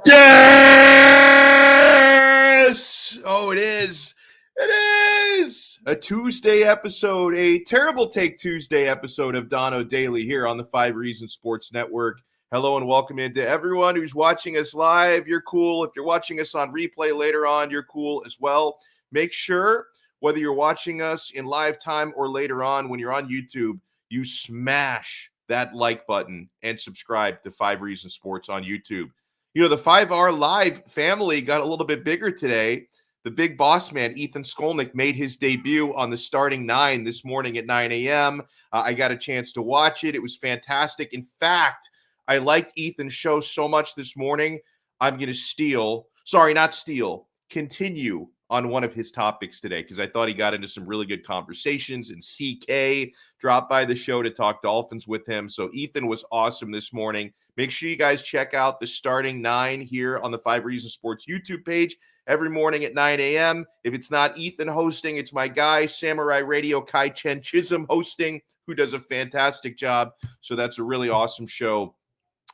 Yes! Oh, it is. It is a Tuesday episode, a terrible take Tuesday episode of Donno Daily here on the 5 Reasons Sports Network. Hello and welcome into everyone who's watching us live. You're cool. If you're watching us on replay later on, you're cool as well. Make sure, whether you're watching us in live time or later on when you're on YouTube, you smash that like button and subscribe to 5 Reasons Sports on YouTube. You know, the 5R Live family got a little bit bigger today. The big boss man, Ethan Skolnick, made his debut on the starting 9 this morning at 9 a.m. I got a chance to watch it. It was fantastic. In fact, I liked Ethan's show so much this morning, I'm going to continue on one of his topics today because I thought he got into some really good conversations, and CK dropped by the show to talk Dolphins with him. So Ethan was awesome this morning. Make sure you guys check out the starting 9 here on the 5 Reasons Sports YouTube page every morning at 9 a.m. If it's not Ethan hosting, it's my guy, Samurai Radio Kai Chen Chisholm hosting, who does a fantastic job. So that's a really awesome show.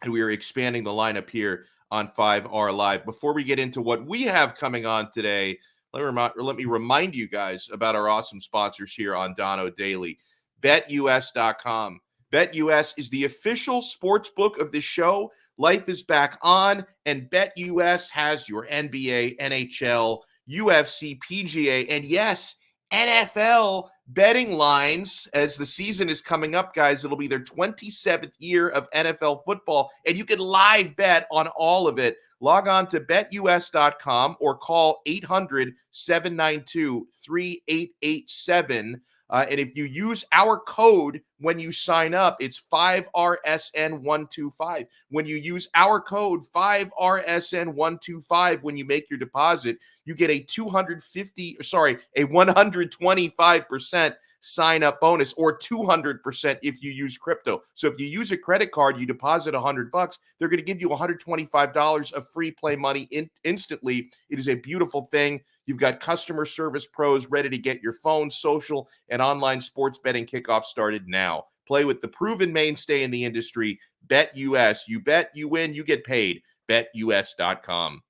And we are expanding the lineup here on 5R Live. Before we get into what we have coming on today, let me remind you guys about our awesome sponsors here on Donno Daily. BetUS.com. BetUS is the official sports book of the show. Life is back on, and BetUS has your NBA, NHL, UFC, PGA, and yes, NFL betting lines as the season is coming up, guys. It'll be their 27th year of NFL football, and you can live bet on all of it. Log on to betus.com or call 800-792-3887. And if you use our code when you sign up, it's 5RSN125. When you use our code 5RSN125 when you make your deposit, you get a 125% sign up bonus, or 200% if you use crypto. So if you use a credit card, you deposit $100, they're going to give you $125 of free play money instantly. It is a beautiful thing. You've got customer service pros ready to get your phone, social, and online sports betting kickoff started now. Play with the proven mainstay in the industry, BetUS. You bet, you win, you get paid. BetUS.com.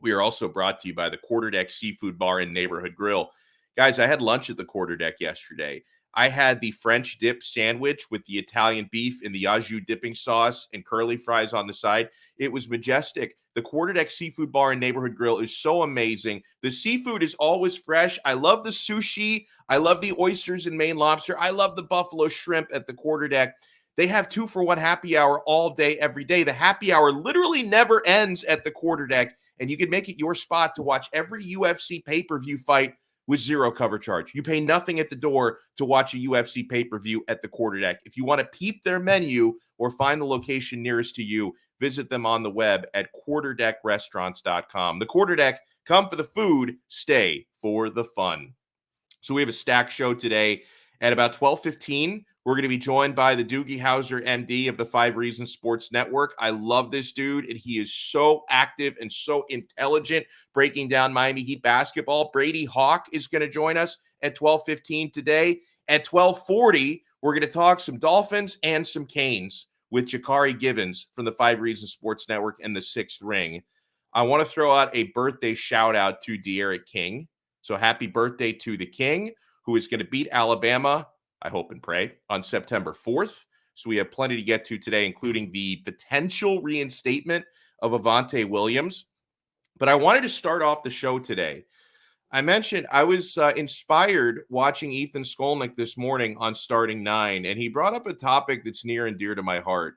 We are also brought to you by the Quarterdeck Seafood Bar and Neighborhood Grill. Guys, I had lunch at the Quarterdeck yesterday. I had the French dip sandwich with the Italian beef and the au jus dipping sauce and curly fries on the side. It was majestic. The Quarterdeck Seafood Bar and Neighborhood Grill is so amazing. The seafood is always fresh. I love the sushi. I love the oysters and Maine lobster. I love the buffalo shrimp at the Quarterdeck. They have 2-for-1 happy hour all day, every day. The happy hour literally never ends at the Quarterdeck, and you can make it your spot to watch every UFC pay-per-view fight with zero cover charge. You pay nothing at the door to watch a UFC pay-per-view at the Quarterdeck. If you want to peep their menu or find the location nearest to you, visit them on the web at quarterdeckrestaurants.com. The Quarterdeck, come for the food, stay for the fun. So we have a stacked show today. At about 12:15, we're going to be joined by the Doogie Howser, MD of the 5 Reasons Sports Network. I love this dude, and he is so active and so intelligent breaking down Miami Heat basketball. Brady Hawk is going to join us at 12:15 today. At 12:40, we're going to talk some Dolphins and some Canes with Jakari Givens from the 5 Reasons Sports Network and the Sixth Ring. I want to throw out a birthday shout-out to De'Aaron King. So happy birthday to the King, who is going to beat Alabama, I hope and pray, on September 4th. So we have plenty to get to today, including the potential reinstatement of Avante Williams. But I wanted to start off the show today. I mentioned I was inspired watching Ethan Skolnick this morning on Starting 9, and he brought up a topic that's near and dear to my heart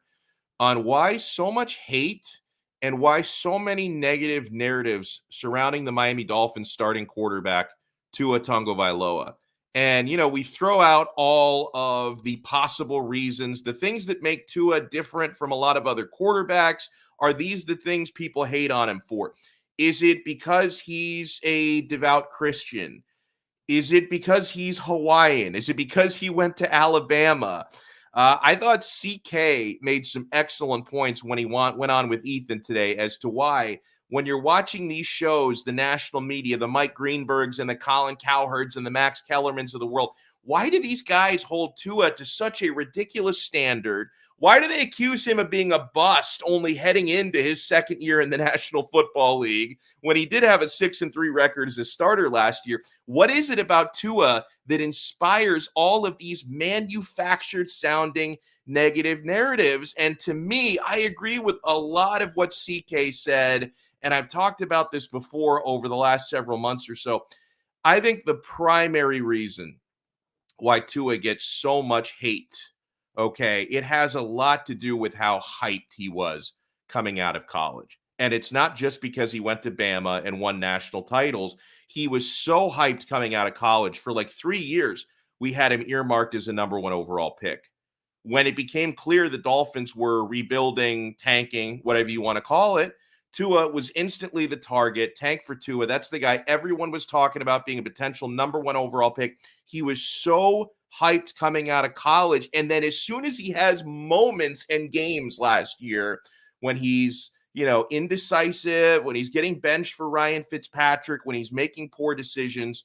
on why so much hate and why so many negative narratives surrounding the Miami Dolphins starting quarterback, Tua Tagovailoa. And, you know, we throw out all of the possible reasons, the things that make Tua different from a lot of other quarterbacks. Are these the things people hate on him for? Is it because he's a devout Christian? Is it because he's Hawaiian? Is it because he went to Alabama? I thought CK made some excellent points when he went on with Ethan today as to why, when you're watching these shows, the national media, the Mike Greenbergs and the Colin Cowherds and the Max Kellermans of the world, why do these guys hold Tua to such a ridiculous standard? Why do they accuse him of being a bust only heading into his second year in the National Football League when he did have a 6-3 record as a starter last year? What is it about Tua that inspires all of these manufactured sounding negative narratives? And to me, I agree with a lot of what CK said. And I've talked about this before over the last several months or so. I think the primary reason why Tua gets so much hate, okay, it has a lot to do with how hyped he was coming out of college. And it's not just because he went to Bama and won national titles. He was so hyped coming out of college. For like 3 years, we had him earmarked as a number 1 overall pick. When it became clear the Dolphins were rebuilding, tanking, whatever you want to call it, Tua was instantly the target. Tank for Tua. That's the guy everyone was talking about being a potential number 1 overall pick. He was so hyped coming out of college. And then as soon as he has moments and games last year when he's, indecisive, when he's getting benched for Ryan Fitzpatrick, when he's making poor decisions,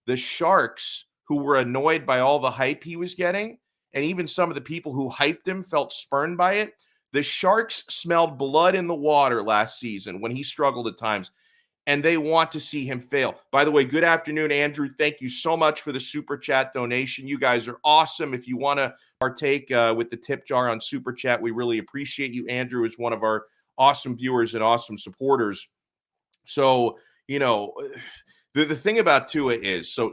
the Sharks, who were annoyed by all the hype he was getting, and even some of the people who hyped him felt spurned by it, the Sharks smelled blood in the water last season when he struggled at times, and they want to see him fail. By the way, good afternoon, Andrew. Thank you so much for the Super Chat donation. You guys are awesome. If you want to partake with the tip jar on Super Chat, we really appreciate you. Andrew is one of our awesome viewers and awesome supporters. So, the thing about Tua is so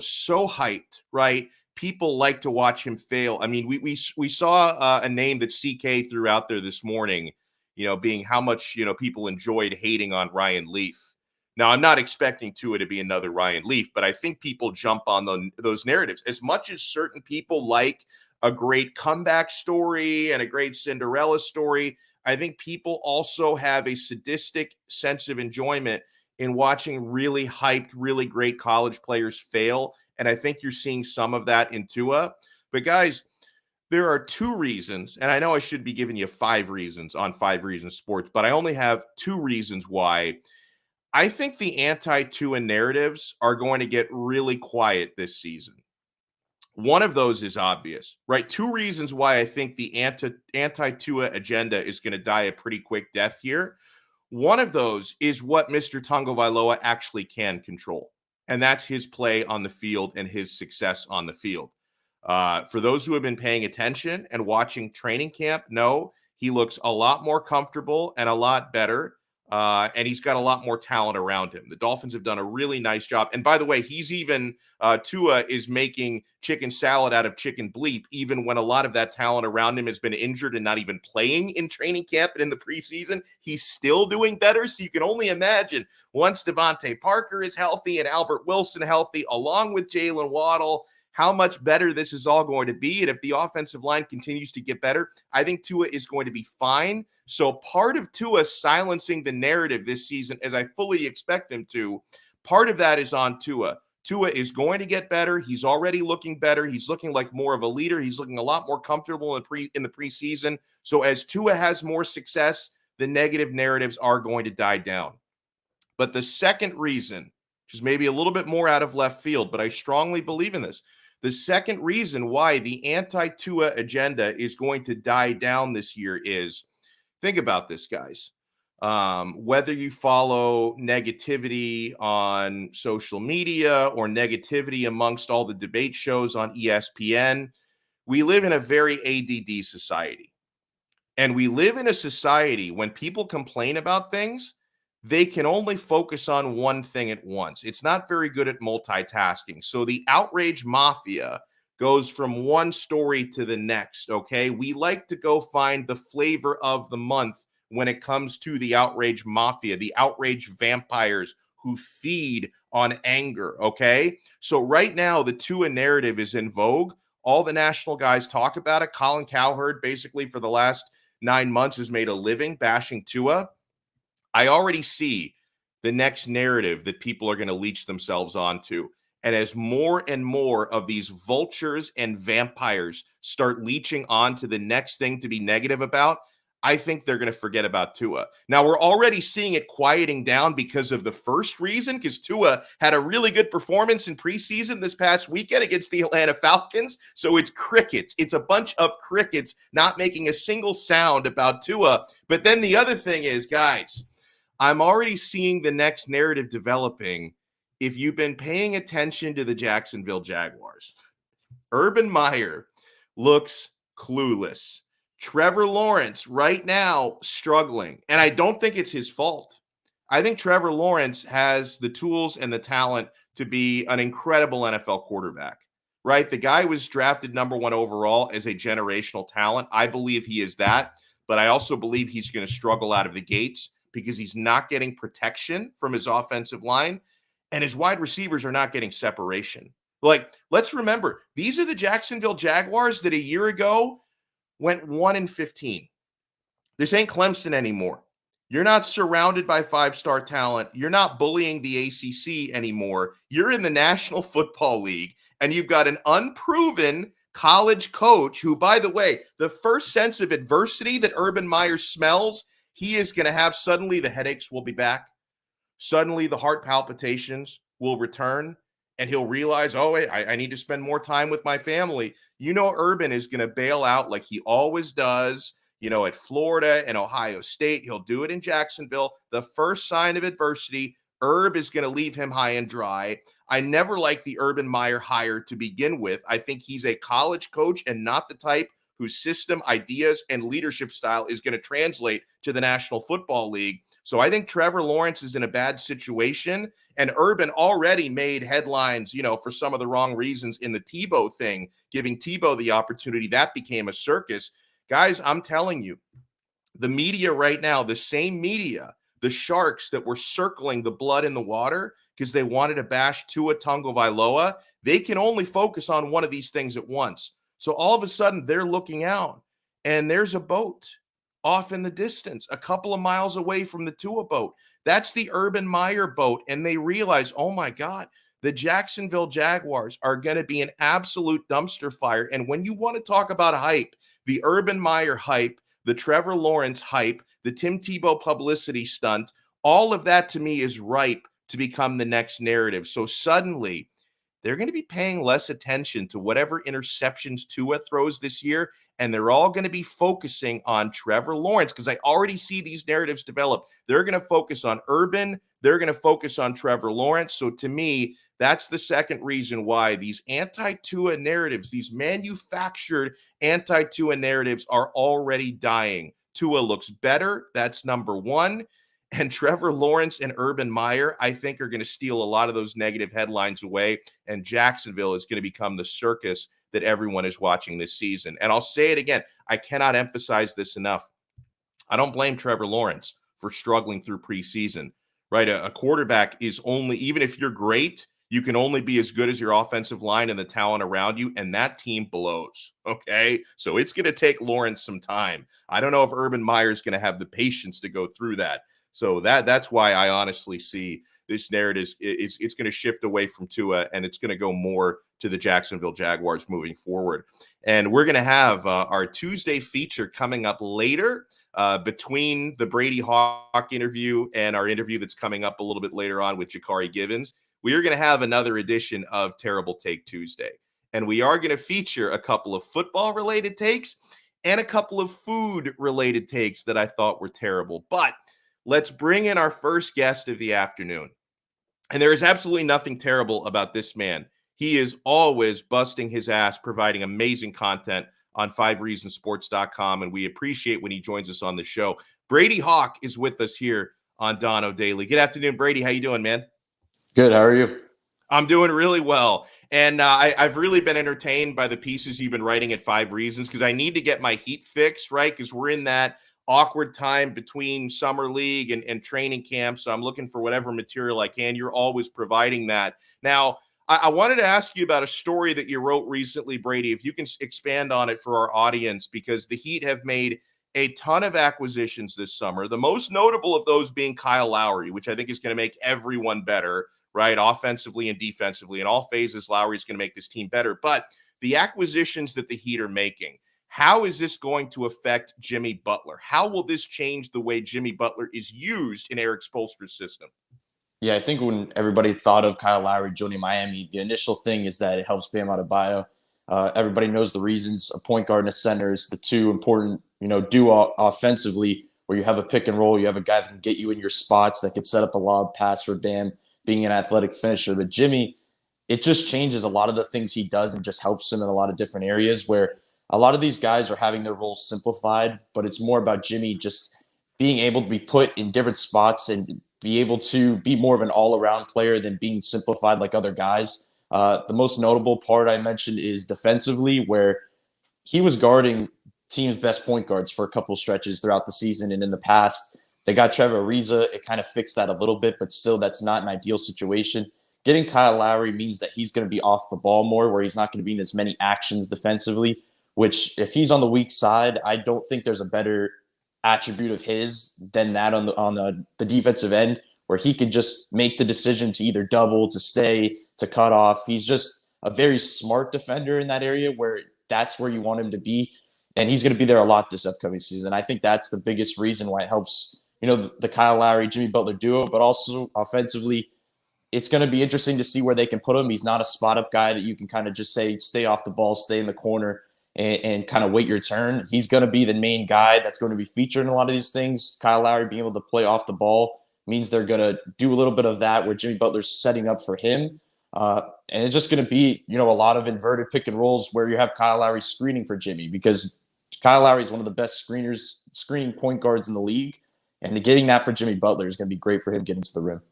hyped, right? People like to watch him fail. I mean, we saw a name that CK threw out there this morning, being how much, people enjoyed hating on Ryan Leaf. Now, I'm not expecting Tua to be another Ryan Leaf, but I think people jump on those narratives. As much as certain people like a great comeback story and a great Cinderella story, I think people also have a sadistic sense of enjoyment in watching really hyped, really great college players fail. And I think you're seeing some of that in Tua. But guys, there are 2 reasons, and I know I should be giving you 5 reasons on 5 Reasons Sports, but I only have 2 reasons why I think the anti-Tua narratives are going to get really quiet this season. One of those is obvious, right? 2 reasons why I think the anti-Tua agenda is going to die a pretty quick death here. One of those is what Mr. Tagovailoa actually can control, and that's his play on the field and his success on the field. For those who have been paying attention and watching training camp, no, he looks a lot more comfortable and a lot better. And he's got a lot more talent around him. The Dolphins have done a really nice job. And by the way, Tua is making chicken salad out of chicken bleep, even when a lot of that talent around him has been injured and not even playing in training camp and in the preseason. He's still doing better. So you can only imagine once Devontae Parker is healthy and Albert Wilson healthy, along with Jalen Waddle, how much better this is all going to be. And if the offensive line continues to get better, I think Tua is going to be fine. So part of Tua silencing the narrative this season, as I fully expect him to, part of that is on Tua. Tua is going to get better. He's already looking better. He's looking like more of a leader. He's looking a lot more comfortable in the preseason. So as Tua has more success, the negative narratives are going to die down. But the second reason, which is maybe a little bit more out of left field, but I strongly believe in this, the second reason why the anti-Tua agenda is going to die down this year is, think about this, guys. Whether you follow negativity on social media or negativity amongst all the debate shows on ESPN, we live in a very ADD society. And we live in a society when people complain about things, they can only focus on one thing at once. It's not very good at multitasking. So the outrage mafia goes from one story to the next, okay? We like to go find the flavor of the month when it comes to the outrage mafia, the outrage vampires who feed on anger, okay? So right now, the Tua narrative is in vogue. All the national guys talk about it. Colin Cowherd, basically for the last 9 months, has made a living bashing Tua. I already see the next narrative that people are going to leech themselves onto. And as more and more of these vultures and vampires start leeching on to the next thing to be negative about, I think they're going to forget about Tua. Now, we're already seeing it quieting down because of the first reason, because Tua had a really good performance in preseason this past weekend against the Atlanta Falcons. So it's crickets. It's a bunch of crickets not making a single sound about Tua. But then the other thing is, guys, I'm already seeing the next narrative developing. If you've been paying attention to the Jacksonville Jaguars, Urban Meyer looks clueless. Trevor Lawrence right now struggling, and I don't think it's his fault. I think Trevor Lawrence has the tools and the talent to be an incredible NFL quarterback, right? The guy was drafted number 1 overall as a generational talent. I believe he is that, but I also believe he's going to struggle out of the gates because he's not getting protection from his offensive line, and his wide receivers are not getting separation. Like, let's remember, these are the Jacksonville Jaguars that a year ago went 1-15. This ain't Clemson anymore. You're not surrounded by 5-star talent. You're not bullying the ACC anymore. You're in the National Football League, and you've got an unproven college coach who, by the way, the first sense of adversity that Urban Meyer smells, he is going to have. Suddenly the headaches will be back. Suddenly the heart palpitations will return. And he'll realize, oh, wait, I need to spend more time with my family. Urban is going to bail out like he always does, at Florida and Ohio State. He'll do it in Jacksonville. The first sign of adversity, Herb is going to leave him high and dry. I never liked the Urban Meyer hire to begin with. I think he's a college coach and not the type whose system, ideas, and leadership style is going to translate to the National Football League. So I think Trevor Lawrence is in a bad situation. And Urban already made headlines, for some of the wrong reasons in the Tebow thing, giving Tebow the opportunity. That became a circus. Guys, I'm telling you, the media right now, the same media, the sharks that were circling the blood in the water because they wanted to bash Tua Tagovailoa, they can only focus on one of these things at once. So all of a sudden, they're looking out, and there's a boat off in the distance, a couple of miles away from the Tua boat. That's the Urban Meyer boat. And they realize, oh my God, the Jacksonville Jaguars are going to be an absolute dumpster fire. And when you want to talk about hype, the Urban Meyer hype, the Trevor Lawrence hype, the Tim Tebow publicity stunt, all of that to me is ripe to become the next narrative. So suddenly they're going to be paying less attention to whatever interceptions Tua throws this year, and they're all going to be focusing on Trevor Lawrence because I already see these narratives develop. They're going to focus on Urban. They're going to focus on Trevor Lawrence. So to me, that's the second reason why these anti-Tua narratives, these manufactured anti-Tua narratives are already dying. Tua looks better. That's number one. And Trevor Lawrence and Urban Meyer, I think, are going to steal a lot of those negative headlines away. And Jacksonville is going to become the circus that everyone is watching this season. And I'll say it again. I cannot emphasize this enough. I don't blame Trevor Lawrence for struggling through preseason, right? A quarterback is only, even if you're great, you can only be as good as your offensive line and the talent around you, and that team blows, okay? So it's going to take Lawrence some time. I don't know if Urban Meyer is going to have the patience to go through that. So that's why I honestly see this narrative it's going to shift away from Tua, and it's going to go more to the Jacksonville Jaguars moving forward. And we're going to have our Tuesday feature coming up later between the Brady Hawk interview and our interview that's coming up a little bit later on with Jakari Givens. We are going to have another edition of Terrible Take Tuesday. And we are going to feature a couple of football-related takes and a couple of food-related takes that I thought were terrible. But let's bring in our first guest of the afternoon. And there is absolutely nothing terrible about this man. He is always busting his ass, providing amazing content on 5reasonsports.com, and we appreciate when he joins us on the show. Brady Hawk is with us here on Donno Daily. Good afternoon, Brady. How you doing, man? Good. How are you? I'm doing really well. And I've really been entertained by the pieces you've been writing at 5 Reasons because I need to get my heat fixed, right? Because we're in that awkward time between summer league and training camp. So I'm looking for whatever material I can. You're always providing that. Now, I wanted to ask you about a story that you wrote recently, Brady, if you can expand on it for our audience, because the Heat have made a ton of acquisitions this summer. The most notable of those being Kyle Lowry, which I think is going to make everyone better, right? Offensively and defensively. In all phases, Lowry is going to make this team better. But the acquisitions that the Heat are making, How is this going to affect Jimmy Butler? How will this change the way Jimmy Butler is used in Eric Spoelstra's system? Yeah, I think when everybody thought of Kyle Lowry joining Miami, the initial thing is that it helps Bam Adebayo. Everybody knows the reasons. A point guard and a center is the two important, duo offensively, where you have a pick and roll, you have a guy that can get you in your spots, that can set up a lob pass for Bam, being an athletic finisher. But Jimmy, it just changes a lot of the things he does and just helps him in a lot of different areas where a lot of these guys are having their roles simplified, but it's more about Jimmy just being able to be put in different spots and be able to be more of an all-around player than being simplified like other guys. The most notable part I mentioned is defensively, where he was guarding team's best point guards for a couple stretches throughout the season. And in the past, they got Trevor Ariza. It kind of fixed that a little bit, but still, that's not an ideal situation. Getting Kyle Lowry means that he's going to be off the ball more, where he's not going to be in as many actions defensively, which if he's on the weak side, I don't think there's a better attribute of his than that on the defensive end, where he could just make the decision to either double, to stay, to cut off. He's just a very smart defender in that area where that's where you want him to be. And he's going to be there a lot this upcoming season. I think that's the biggest reason why it helps, the Kyle Lowry, Jimmy Butler duo, but also offensively, it's going to be interesting to see where they can put him. He's not a spot up guy that you can kind of just say, stay off the ball, stay in the corner and kind of wait your turn. He's going to be the main guy that's going to be featured in a lot of these things. Kyle Lowry being able to play off the ball means they're going to do a little bit of that where Jimmy Butler's setting up for him. And it's just going to be, a lot of inverted pick and rolls where you have Kyle Lowry screening for Jimmy, because Kyle Lowry is one of the best screening point guards in the league. And getting that for Jimmy Butler is going to be great for him getting to the rim.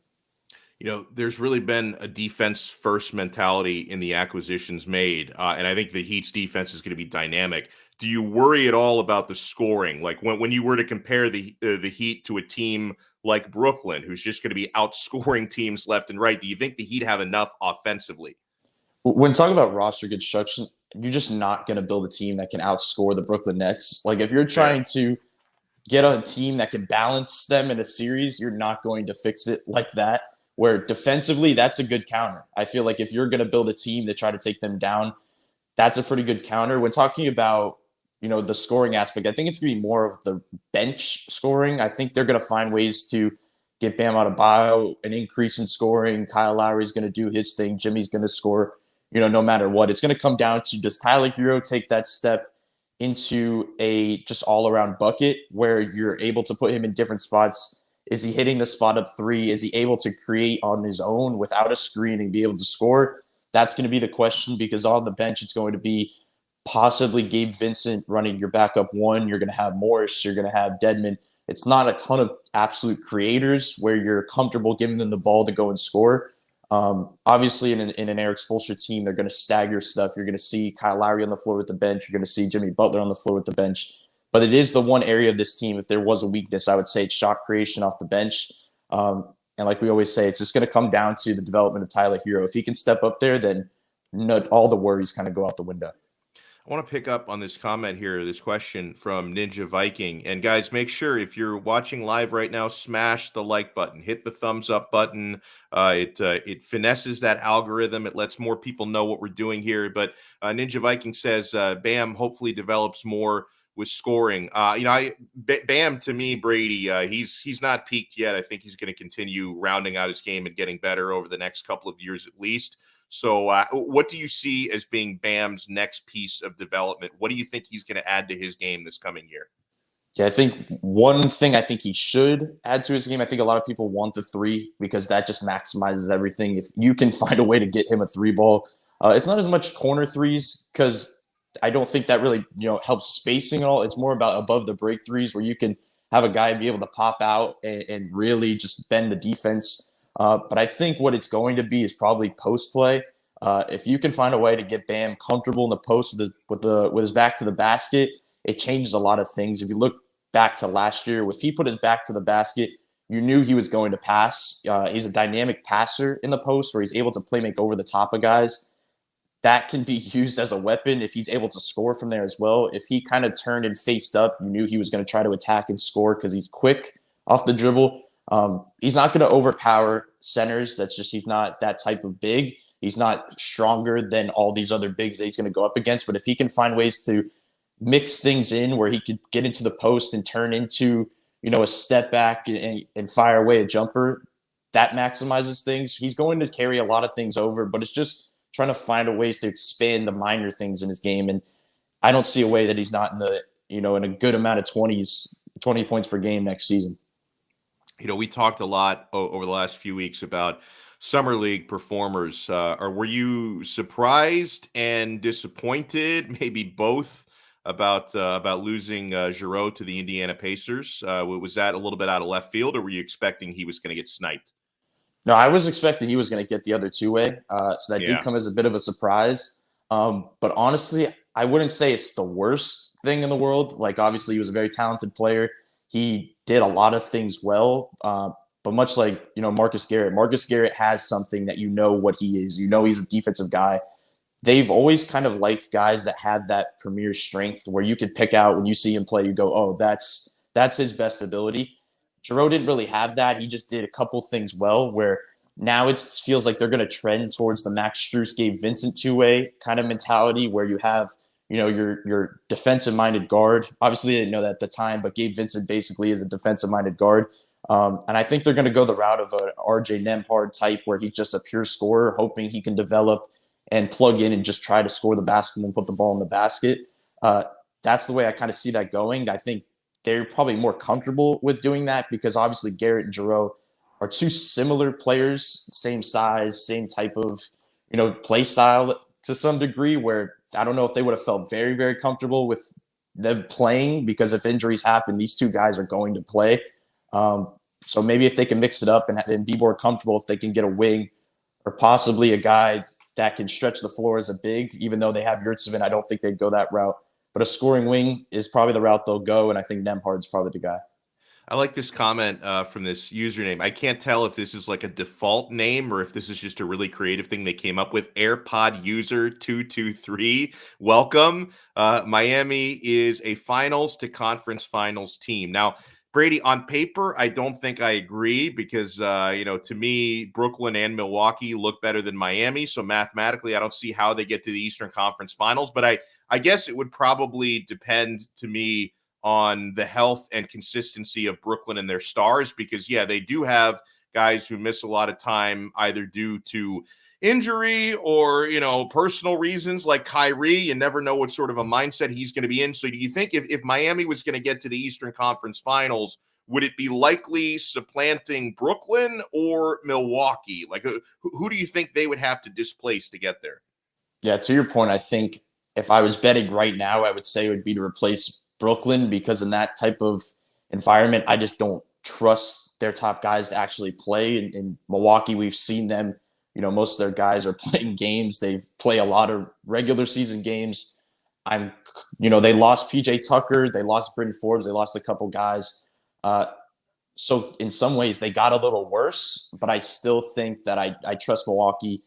There's really been a defense first mentality in the acquisitions made. And I think the Heat's defense is going to be dynamic. Do you worry at all about the scoring? Like when you were to compare the Heat to a team like Brooklyn, who's just going to be outscoring teams left and right, do you think the Heat have enough offensively? When talking about roster construction, you're just not going to build a team that can outscore the Brooklyn Nets. Like if you're trying to get a team that can balance them in a series, you're not going to fix it like that. Where defensively, that's a good counter. I feel like if you're going to build a team to try to take them down, that's a pretty good counter. When talking about, the scoring aspect, I think it's going to be more of the bench scoring. I think they're going to find ways to get Bam Adebayo an increase in scoring. Kyle Lowry's going to do his thing. Jimmy's going to score, no matter what. It's going to come down to, does Tyler Hero take that step into a just all-around bucket where you're able to put him in different spots? Is he hitting the spot up three? Is he able to create on his own without a screen and be able to score? That's going to be the question, because on the bench, it's going to be possibly Gabe Vincent running your backup one. You're going to have Morris. You're going to have Dedmon. It's not a ton of absolute creators where you're comfortable giving them the ball to go and score. Obviously, in an Eric Spoelstra team, they're going to stagger stuff. You're going to see Kyle Lowry on the floor with the bench. You're going to see Jimmy Butler on the floor with the bench. But it is the one area of this team, if there was a weakness, I would say it's shot creation off the bench. And like we always say, it's just going to come down to the development of Tyler Hero. If he can step up there, then all the worries kind of go out the window. I want to pick up on this comment here, this question from Ninja Viking. And guys, make sure if you're watching live right now, smash the like button, hit the thumbs up button. It finesses that algorithm. It lets more people know what we're doing here. But Ninja Viking says Bam hopefully develops more with scoring. Bam, to me, Brady, he's not peaked yet. I think he's going to continue rounding out his game and getting better over the next couple of years at least. So what do you see as being Bam's next piece of development? What do you think he's going to add to his game this coming year? Yeah, I think one thing I think he should add to his game, I think a lot of people want the three because that just maximizes everything. If you can find a way to get him a three ball, it's not as much corner threes because I don't think that really, helps spacing at all. It's more about above the break threes where you can have a guy be able to pop out and really just bend the defense. But I think what it's going to be is probably post play. If you can find a way to get Bam comfortable in the post with his back to the basket, it changes a lot of things. If you look back to last year, if he put his back to the basket, you knew he was going to pass. He's a dynamic passer in the post where he's able to play make over the top of guys. That can be used as a weapon if he's able to score from there as well. If he kind of turned and faced up, you knew he was going to try to attack and score because he's quick off the dribble. He's not going to overpower centers. He's not that type of big. He's not stronger than all these other bigs that he's going to go up against. But if he can find ways to mix things in where he could get into the post and turn into, a step back and fire away a jumper, that maximizes things. He's going to carry a lot of things over, but it's just trying to find a ways to expand the minor things in his game. And I don't see a way that he's not in the, in a good amount of 20 points per game next season. We talked a lot over the last few weeks about summer league performers. Or were you surprised and disappointed, maybe both, about losing Giroux to the Indiana Pacers? Was that a little bit out of left field, or were you expecting he was going to get sniped? No, I was expecting he was going to get the other two-way. So that Yeah. did come as a bit of a surprise. But honestly, I wouldn't say it's the worst thing in the world. Like, obviously, he was a very talented player. He did a lot of things well. But much like, Marcus Garrett has something that what he is. He's a defensive guy. They've always kind of liked guys that have that premier strength where you could pick out when you see him play, you go, oh, that's his best ability. Giroux didn't really have that. He just did a couple things well where now it feels like they're going to trend towards the Max Strus, Gabe Vincent two-way kind of mentality where you have, your defensive-minded guard. Obviously, they didn't know that at the time, but Gabe Vincent basically is a defensive-minded guard. And I think they're going to go the route of an RJ Nembhard type where he's just a pure scorer, hoping he can develop and plug in and just try to score the basketball and put the ball in the basket. That's the way I kind of see that going. I think they're probably more comfortable with doing that because obviously Garrett and Giroux are two similar players, same size, same type of, play style to some degree, where I don't know if they would have felt very, very comfortable with them playing, because if injuries happen, these two guys are going to play. So maybe if they can mix it up and be more comfortable, if they can get a wing or possibly a guy that can stretch the floor as a big, even though they have Yurtseven, I don't think they'd go that route. But a scoring wing is probably the route they'll go, and I think Nembhard's probably the guy. I like this comment from this username. I can't tell if this is like a default name or if this is just a really creative thing they came up with. AirPod user 223. Welcome. Miami is a finals to conference finals team. Now, Brady, on paper, I don't think I agree because, to me, Brooklyn and Milwaukee look better than Miami. So mathematically, I don't see how they get to the Eastern Conference Finals. But I guess it would probably depend to me on the health and consistency of Brooklyn and their stars, because, yeah, they do have guys who miss a lot of time either due to injury or, personal reasons like Kyrie. You never know what sort of a mindset he's going to be in. So do you think if Miami was going to get to the Eastern Conference Finals, would it be likely supplanting Brooklyn or Milwaukee? Like, who do you think they would have to displace to get there? Yeah, to your point, I think if I was betting right now, I would say it would be to replace Brooklyn, because in that type of environment, I just don't trust their top guys to actually play. In Milwaukee, we've seen them, most of their guys are playing games. They play a lot of regular season games. They lost PJ Tucker, they lost Bryn Forbes, they lost a couple guys. So in some ways they got a little worse, but I still think that I trust Milwaukee,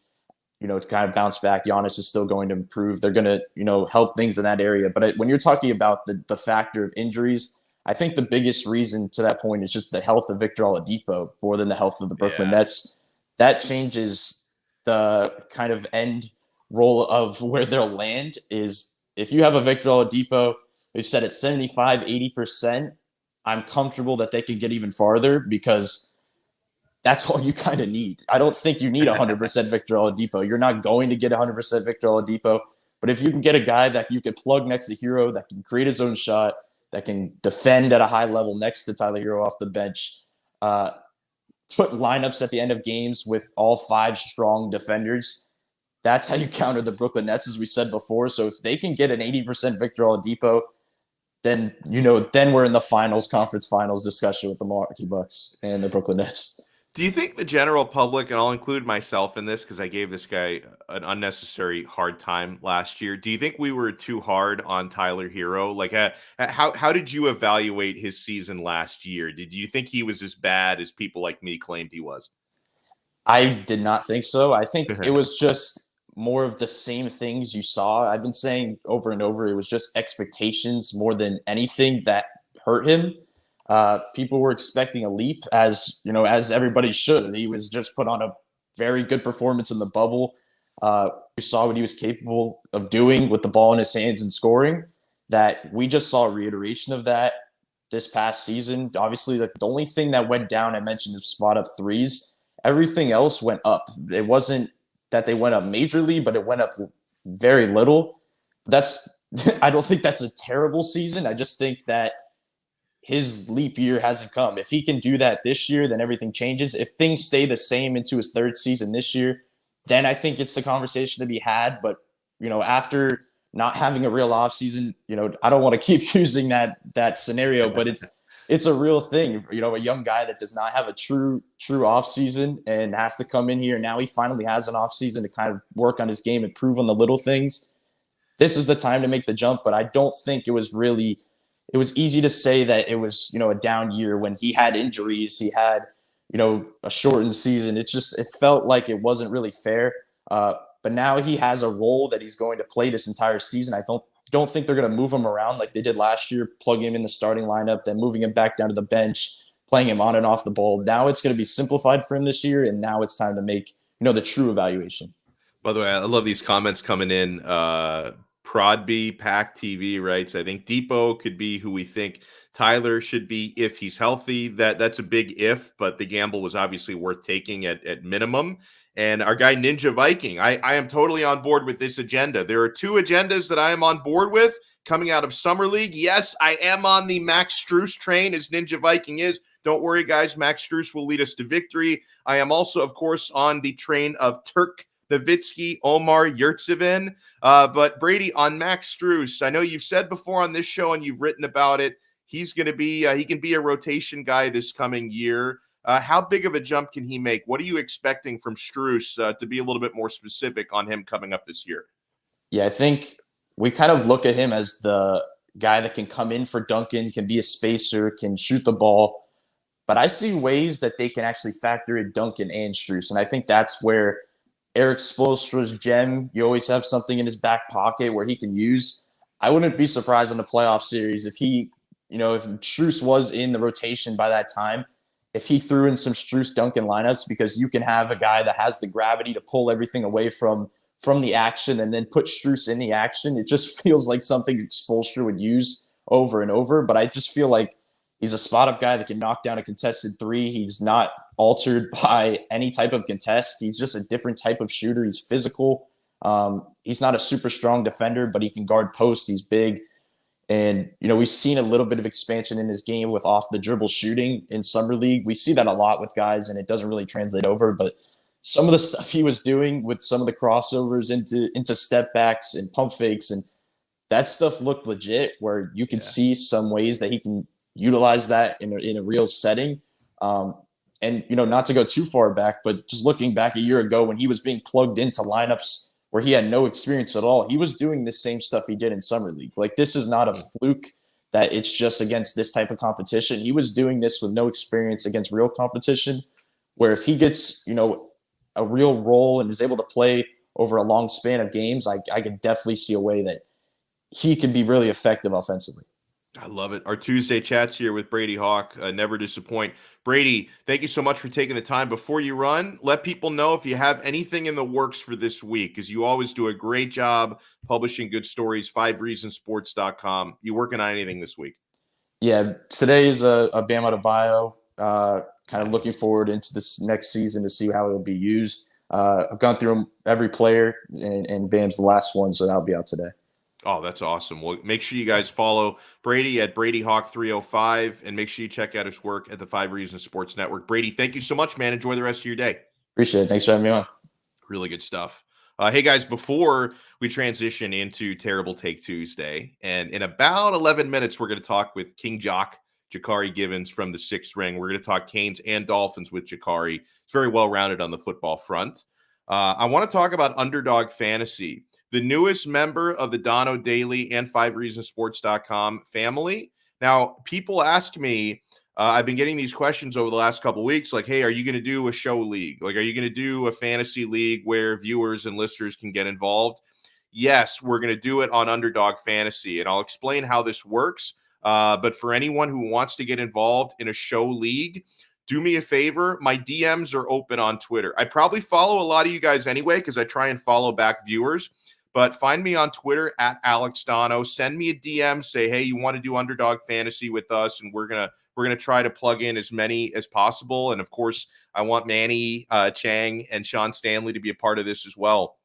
to kind of bounce back. Giannis is still going to improve. They're going to, help things in that area. But when you're talking about the factor of injuries, I think the biggest reason to that point is just the health of Victor Oladipo more than the health of the Brooklyn Nets. That changes the kind of end role of where they'll land. Is if you have a Victor Oladipo, we've said at 75, 80%, I'm comfortable that they can get even farther, because that's all you kind of need. I don't think you need 100% Victor Oladipo. You're not going to get 100% Victor Oladipo. But if you can get a guy that you can plug next to Hero, that can create his own shot, that can defend at a high level next to Tyler Hero off the bench, put lineups at the end of games with all 5 strong defenders, that's how you counter the Brooklyn Nets, as we said before. So if they can get an 80% Victor Oladipo, then, then we're in the conference finals discussion with the Milwaukee Bucks and the Brooklyn Nets. Do you think the general public, and I'll include myself in this because I gave this guy an unnecessary hard time last year, do you think we were too hard on Tyler Hero? Like, how did you evaluate his season last year? Did you think he was as bad as people like me claimed he was? I did not think so. I think it was just more of the same things you saw. I've been saying over and over, it was just expectations more than anything that hurt him. People were expecting a leap, as everybody should. He was just put on a very good performance in the bubble. We saw what he was capable of doing with the ball in his hands and scoring. that we just saw a reiteration of that this past season. Obviously, the only thing that went down, I mentioned, is spot up threes. Everything else went up. It wasn't that they went up majorly, but it went up very little. That's I don't think that's a terrible season. I just think that his leap year hasn't come. If he can do that this year, then everything changes. If things stay the same into his third season this year, then I think it's the conversation to be had. But, after not having a real offseason, I don't want to keep using that scenario, but it's a real thing. A young guy that does not have a true offseason and has to come in here. Now he finally has an offseason to kind of work on his game, improve on the little things. This is the time to make the jump, but I don't think it was easy to say that it was, a down year when he had injuries, he had, a shortened season. It felt like it wasn't really fair. But now he has a role that he's going to play this entire season. I don't think they're going to move him around like they did last year, plug him in the starting lineup, then moving him back down to the bench, playing him on and off the ball. Now it's going to be simplified for him this year, and now it's time to make, the true evaluation. By the way, I love these comments coming in. Prodby, Pack TV writes, I think Depot could be who we think Tyler should be if he's healthy. That's a big if, but the gamble was obviously worth taking at minimum. And our guy Ninja Viking, I am totally on board with this agenda. There are two agendas that I am on board with coming out of Summer League. Yes, I am on the Max Strus train, as Ninja Viking is. Don't worry, guys. Max Strus will lead us to victory. I am also, of course, on the train of Turk Nowitzki, Omar Yurtseven. But Brady, on Max Strus, I know you've said before on this show and you've written about it, he's going to be, he can be a rotation guy this coming year. How big of a jump can he make? What are you expecting from Strus to be a little bit more specific on him coming up this year? Yeah, I think we kind of look at him as the guy that can come in for Duncan, can be a spacer, can shoot the ball. But I see ways that they can actually factor in Duncan and Strus. And I think that's where Eric Spoelstra's gem, you always have something in his back pocket where he can use. I wouldn't be surprised in the playoff series if he, if Strus was in the rotation by that time, if he threw in some Strus Duncan lineups, because you can have a guy that has the gravity to pull everything away from the action and then put Strus in the action. It just feels like something Spoelstra would use over and over. But I just feel like he's a spot-up guy that can knock down a contested three. He's not altered by any type of contest. He's just a different type of shooter. He's physical. He's not a super strong defender, but he can guard posts. He's big. And, we've seen a little bit of expansion in his game with off the dribble shooting in Summer League. We see that a lot with guys, and it doesn't really translate over. But some of the stuff he was doing with some of the crossovers into step backs and pump fakes, and that stuff looked legit, where you can see some ways that he can utilize that in a real setting. And, not to go too far back, but just looking back a year ago when he was being plugged into lineups where he had no experience at all, he was doing the same stuff he did in Summer League. Like, this is not a fluke that it's just against this type of competition. He was doing this with no experience against real competition, where if he gets, a real role and is able to play over a long span of games, I can definitely see a way that he can be really effective offensively. I love it. Our Tuesday chats here with Brady Hawk never disappoint. Brady, thank you so much for taking the time. Before you run, let people know if you have anything in the works for this week, because you always do a great job publishing good stories, 5reasonsports.com. You working on anything this week? Yeah, today is a Bam Adebayo. Kind of looking forward into this next season to see how it'll be used. I've gone through every player, and Bam's the last one, so that'll be out today. Oh, that's awesome. Well, make sure you guys follow Brady at Brady Hawk 305, and make sure you check out his work at the 5 Reasons Sports Network. Brady, thank you so much, man. Enjoy the rest of your day. Appreciate it. Thanks for having me on. Really good stuff. Hey, guys, before we transition into Terrible Take Tuesday, and in about 11 minutes, we're going to talk with King Jock, Jakari Givens from the Sixth Ring. We're going to talk Canes and Dolphins with Jakari. He's very well-rounded on the football front. I want to talk about Underdog Fantasy, the newest member of the Donno Daily and 5reasonsports.com family. Now, people ask me, I've been getting these questions over the last couple of weeks, like, hey, are you going to do a show league? Like, are you going to do a fantasy league where viewers and listeners can get involved? Yes, we're going to do it on Underdog Fantasy, and I'll explain how this works. But for anyone who wants to get involved in a show league, do me a favor. My DMs are open on Twitter. I probably follow a lot of you guys anyway, because I try and follow back viewers. But find me on Twitter at Alex Donno. Send me a DM. Say, hey, you want to do Underdog Fantasy with us, and we're gonna try to plug in as many as possible. And of course, I want Manny Chang and Sean Stanley to be a part of this as well.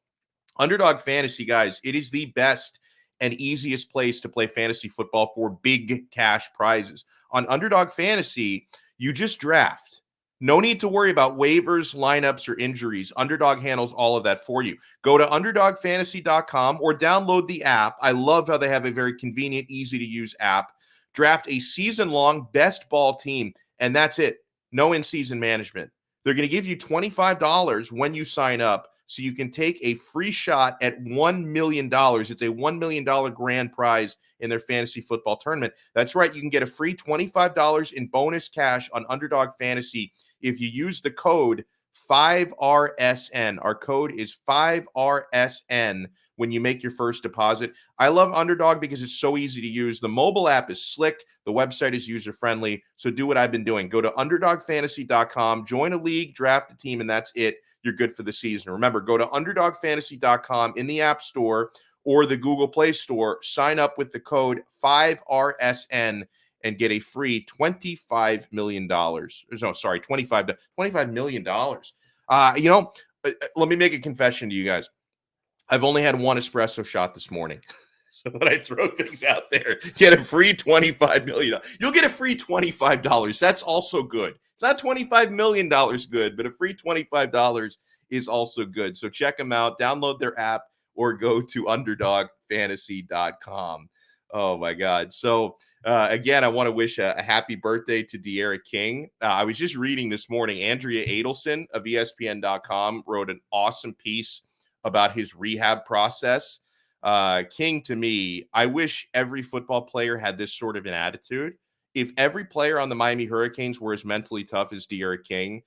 Underdog Fantasy, guys, it is the best and easiest place to play fantasy football for big cash prizes. On Underdog Fantasy, you just draft. No need to worry about waivers, lineups, or injuries. Underdog handles all of that for you. Go to underdogfantasy.com or download the app. I love how they have a very convenient, easy-to-use app. Draft a season-long best ball team, and that's it. No in-season management. They're going to give you $25 when you sign up, so you can take a free shot at $1 million. It's a $1 million grand prize in their fantasy football tournament. That's right. You can get a free $25 in bonus cash on Underdog Fantasy if you use the code 5RSN. Our code is 5RSN when you make your first deposit. I love Underdog because it's so easy to use. The mobile app is slick. The website is user-friendly. So do what I've been doing. Go to underdogfantasy.com, join a league, draft a team, and that's it. You're good for the season. Remember, go to underdogfantasy.com in the App Store or the Google Play Store. Sign up with the code 5RSN and get a free $25 million. No, sorry, $25 million. Let me make a confession to you guys. I've only had one espresso shot this morning. So when I throw things out there, get a free $25 million. You'll get a free $25. That's also good. It's not $25 million good, but a free $25 is also good. So check them out, download their app, or go to underdogfantasy.com. Oh, my God. So, again, I want to wish a happy birthday to De'Ara King. I was just reading this morning, Andrea Adelson of ESPN.com wrote an awesome piece about his rehab process. King, to me, I wish every football player had this sort of an attitude. If every player on the Miami Hurricanes were as mentally tough as De'Ara King,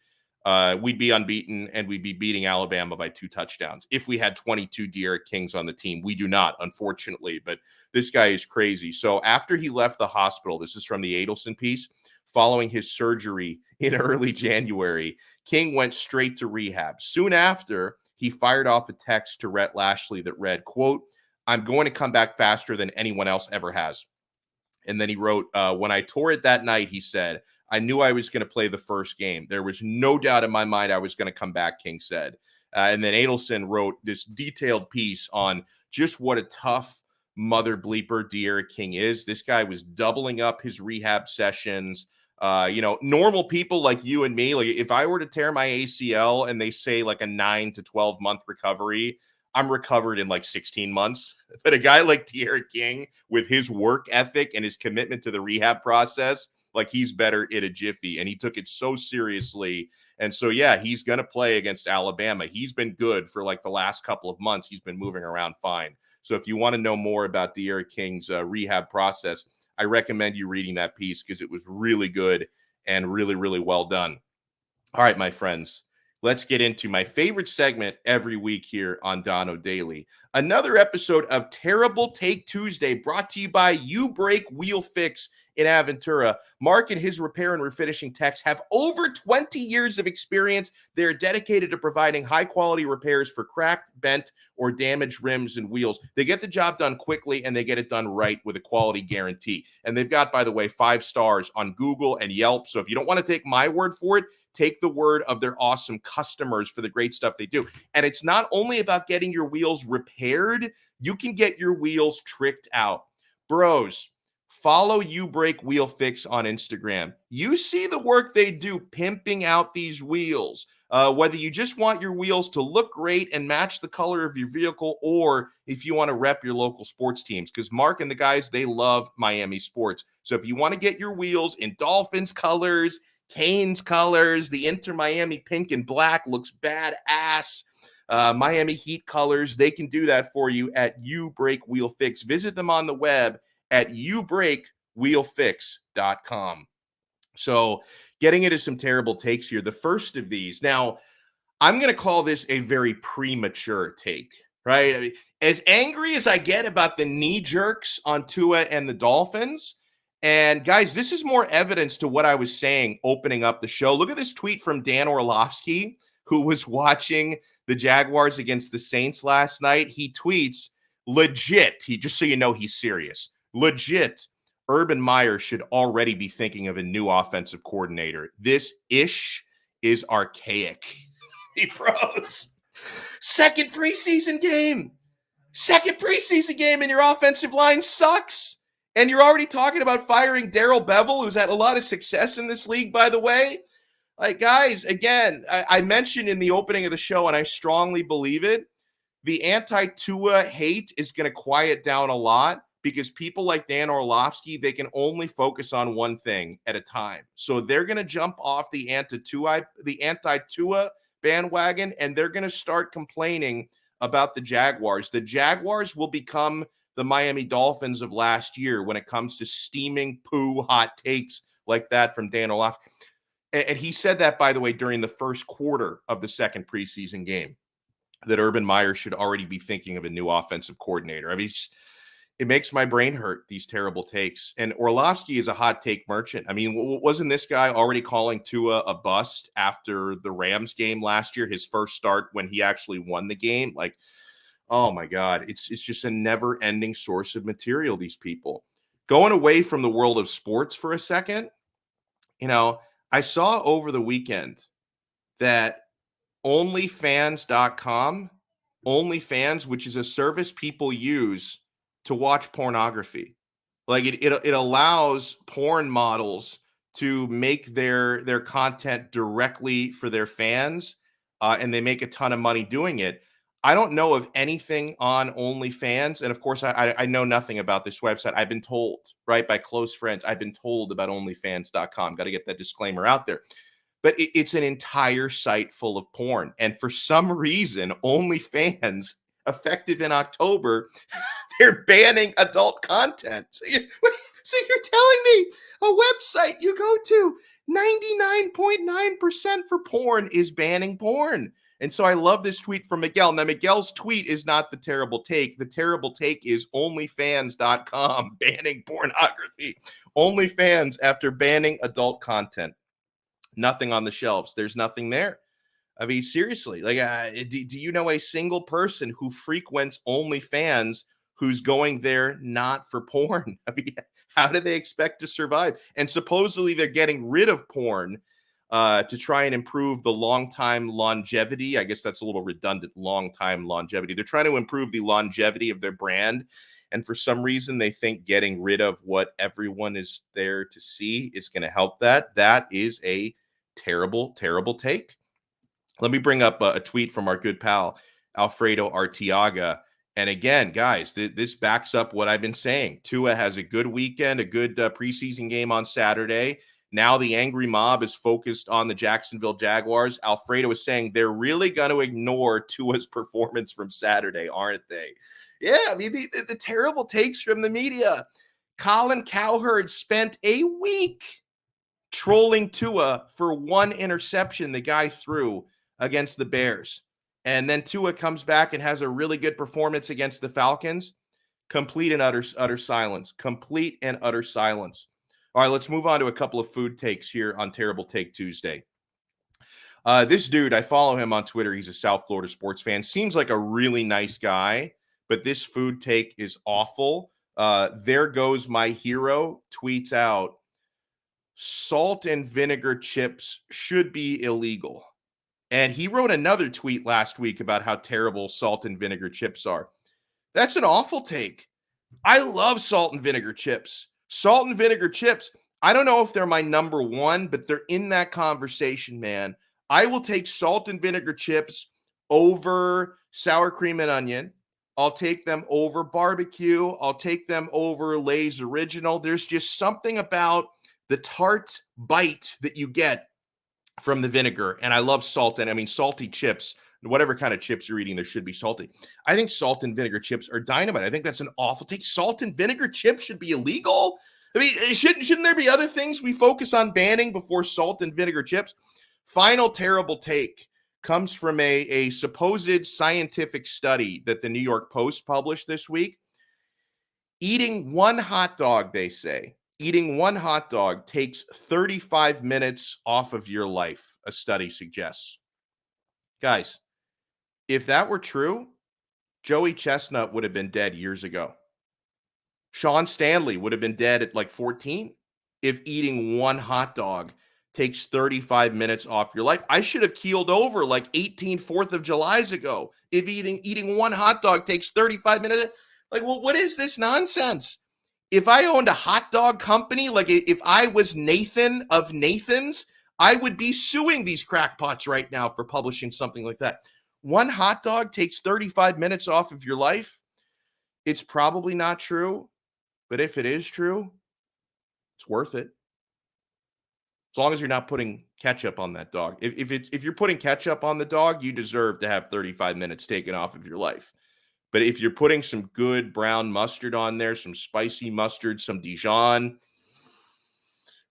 we'd be unbeaten and we'd be beating Alabama by 2 touchdowns. If we had 22 De'Ara Kings on the team, we do not, unfortunately, but this guy is crazy. So after he left the hospital, this is from the Adelson piece, following his surgery in early January, King went straight to rehab. Soon after, he fired off a text to Rhett Lashley that read, quote, "I'm going to come back faster than anyone else ever has." And then he wrote, when I tore it that night, he said, I knew I was going to play the first game. There was no doubt in my mind I was going to come back, King said. And then Adelson wrote this detailed piece on just what a tough mother bleeper De'Ara King is. This guy was doubling up his rehab sessions. Normal people like you and me, like if I were to tear my ACL and they say like a 9 to 12 month recovery, I'm recovered in like 16 months. But a guy like De'Ara King with his work ethic and his commitment to the rehab process, like he's better in a jiffy. And he took it so seriously. And so, yeah, he's going to play against Alabama. He's been good for like the last couple of months. He's been moving around fine. So if you want to know more about De'Ara King's rehab process, I recommend you reading that piece because it was really good and really, really well done. All right, my friends. Let's get into my favorite segment every week here on Donno Daily. Another episode of Terrible Take Tuesday brought to you by You Break Wheel Fix in Aventura. Mark and his repair and refinishing techs have over 20 years of experience. They're dedicated to providing high-quality repairs for cracked, bent, or damaged rims and wheels. They get the job done quickly, and they get it done right with a quality guarantee. And they've got, by the way, 5 stars on Google and Yelp. So if you don't want to take my word for it, take the word of their awesome customers for the great stuff they do. And it's not only about getting your wheels repaired, you can get your wheels tricked out. Bros, follow You Break Wheel Fix on Instagram. You see the work they do pimping out these wheels. Whether you just want your wheels to look great and match the color of your vehicle, or if you want to rep your local sports teams, because Mark and the guys, they love Miami sports. So if you want to get your wheels in Dolphins colors, Canes colors, the Inter Miami pink and black looks badass. Miami Heat colors, they can do that for you at You Break Wheel Fix. Visit them on the web at youbreakwheelfix.com. So getting into some terrible takes here. The first of these. Now, I'm going to call this a very premature take, right? I mean, as angry as I get about the knee jerks on Tua and the Dolphins, and guys, this is more evidence to what I was saying opening up the show. Look at this tweet from Dan Orlovsky, who was watching the Jaguars against the Saints last night. He tweets, legit, just so you know he's serious, legit, Urban Meyer should already be thinking of a new offensive coordinator. This ish is archaic. He froze. Second preseason game, and your offensive line sucks. And you're already talking about firing Darrell Bevell, who's had a lot of success in this league, by the way. Like, guys, again, I mentioned in the opening of the show, and I strongly believe it, the anti-Tua hate is going to quiet down a lot because people like Dan Orlovsky, they can only focus on one thing at a time. So they're going to jump off the anti-Tua bandwagon, and they're going to start complaining about the Jaguars. The Jaguars will become the Miami Dolphins of last year when it comes to steaming poo hot takes like that from Dan Orlovsky. And he said that, by the way, during the first quarter of the second preseason game, that Urban Meyer should already be thinking of a new offensive coordinator. I mean, it makes my brain hurt, these terrible takes. And Orlovsky is a hot take merchant. I mean, wasn't this guy already calling Tua a bust after the Rams game last year, his first start when he actually won the game? Like, oh my God, it's just a never-ending source of material, these people. Going away from the world of sports for a second, I saw over the weekend that OnlyFans.com, which is a service people use to watch pornography. Like it allows porn models to make their content directly for their fans, and they make a ton of money doing it. I don't know of anything on OnlyFans, and of course, I know nothing about this website. I've been told, right, by close friends, I've been told about OnlyFans.com. Got to get that disclaimer out there. But it's an entire site full of porn. And for some reason, OnlyFans, effective in October, they're banning adult content. So you're telling me a website you go to 99.9% for porn is banning porn. And so I love this tweet from Miguel. Now, Miguel's tweet is not the terrible take. The terrible take is OnlyFans.com banning pornography. OnlyFans after banning adult content. Nothing on the shelves. There's nothing there. I mean, seriously, like, do you know a single person who frequents OnlyFans who's going there not for porn? I mean, how do they expect to survive? And supposedly they're getting rid of porn to try and improve the long-time longevity. I guess that's a little redundant, long-time longevity. They're trying to improve the longevity of their brand. And for some reason, they think getting rid of what everyone is there to see is going to help that. That is a terrible, terrible take. Let me bring up a tweet from our good pal, Alfredo Arteaga. And again, guys, this backs up what I've been saying. Tua has a good weekend, a good preseason game on Saturday. Now the angry mob is focused on the Jacksonville Jaguars. Alfredo is saying they're really going to ignore Tua's performance from Saturday, aren't they? Yeah, I mean, the terrible takes from the media. Colin Cowherd spent a week trolling Tua for one interception the guy threw against the Bears. And then Tua comes back and has a really good performance against the Falcons. Complete and utter silence. Complete and utter silence. All right, let's move on to a couple of food takes here on Terrible Take Tuesday. This dude, I follow him on Twitter. He's a South Florida sports fan. Seems like a really nice guy, but this food take is awful. There goes my hero tweets out, salt and vinegar chips should be illegal. And he wrote another tweet last week about how terrible salt and vinegar chips are. That's an awful take. I love salt and vinegar chips. Salt and vinegar chips, I don't know if they're my number one, but they're in that conversation, man. I will take salt and vinegar chips over sour cream and onion. I'll take them over barbecue. I'll take them over Lay's Original. There's just something about the tart bite that you get from the vinegar. And I love salt. And I mean, salty chips, whatever kind of chips you're eating, there should be salty. I think salt and vinegar chips are dynamite. I think that's an awful take. Salt and vinegar chips should be illegal. I mean, shouldn't there be other things we focus on banning before salt and vinegar chips? Final terrible take comes from a supposed scientific study that the New York Post published this week. Eating one hot dog, they say, eating one hot dog takes 35 minutes off of your life, a study suggests. Guys, if that were true, Joey Chestnut would have been dead years ago. Sean Stanley would have been dead at like 14 if eating one hot dog takes 35 minutes off your life. I should have keeled over like 18 4th of Julys ago if eating one hot dog takes 35 minutes. Like, well, what is this nonsense? If I owned a hot dog company, like if I was Nathan of Nathan's, I would be suing these crackpots right now for publishing something like that. One hot dog takes 35 minutes off of your life. It's probably not true. But if it is true, it's worth it. As long as you're not putting ketchup on that dog. If you're putting ketchup on the dog, you deserve to have 35 minutes taken off of your life. But if you're putting some good brown mustard on there, some spicy mustard, some Dijon,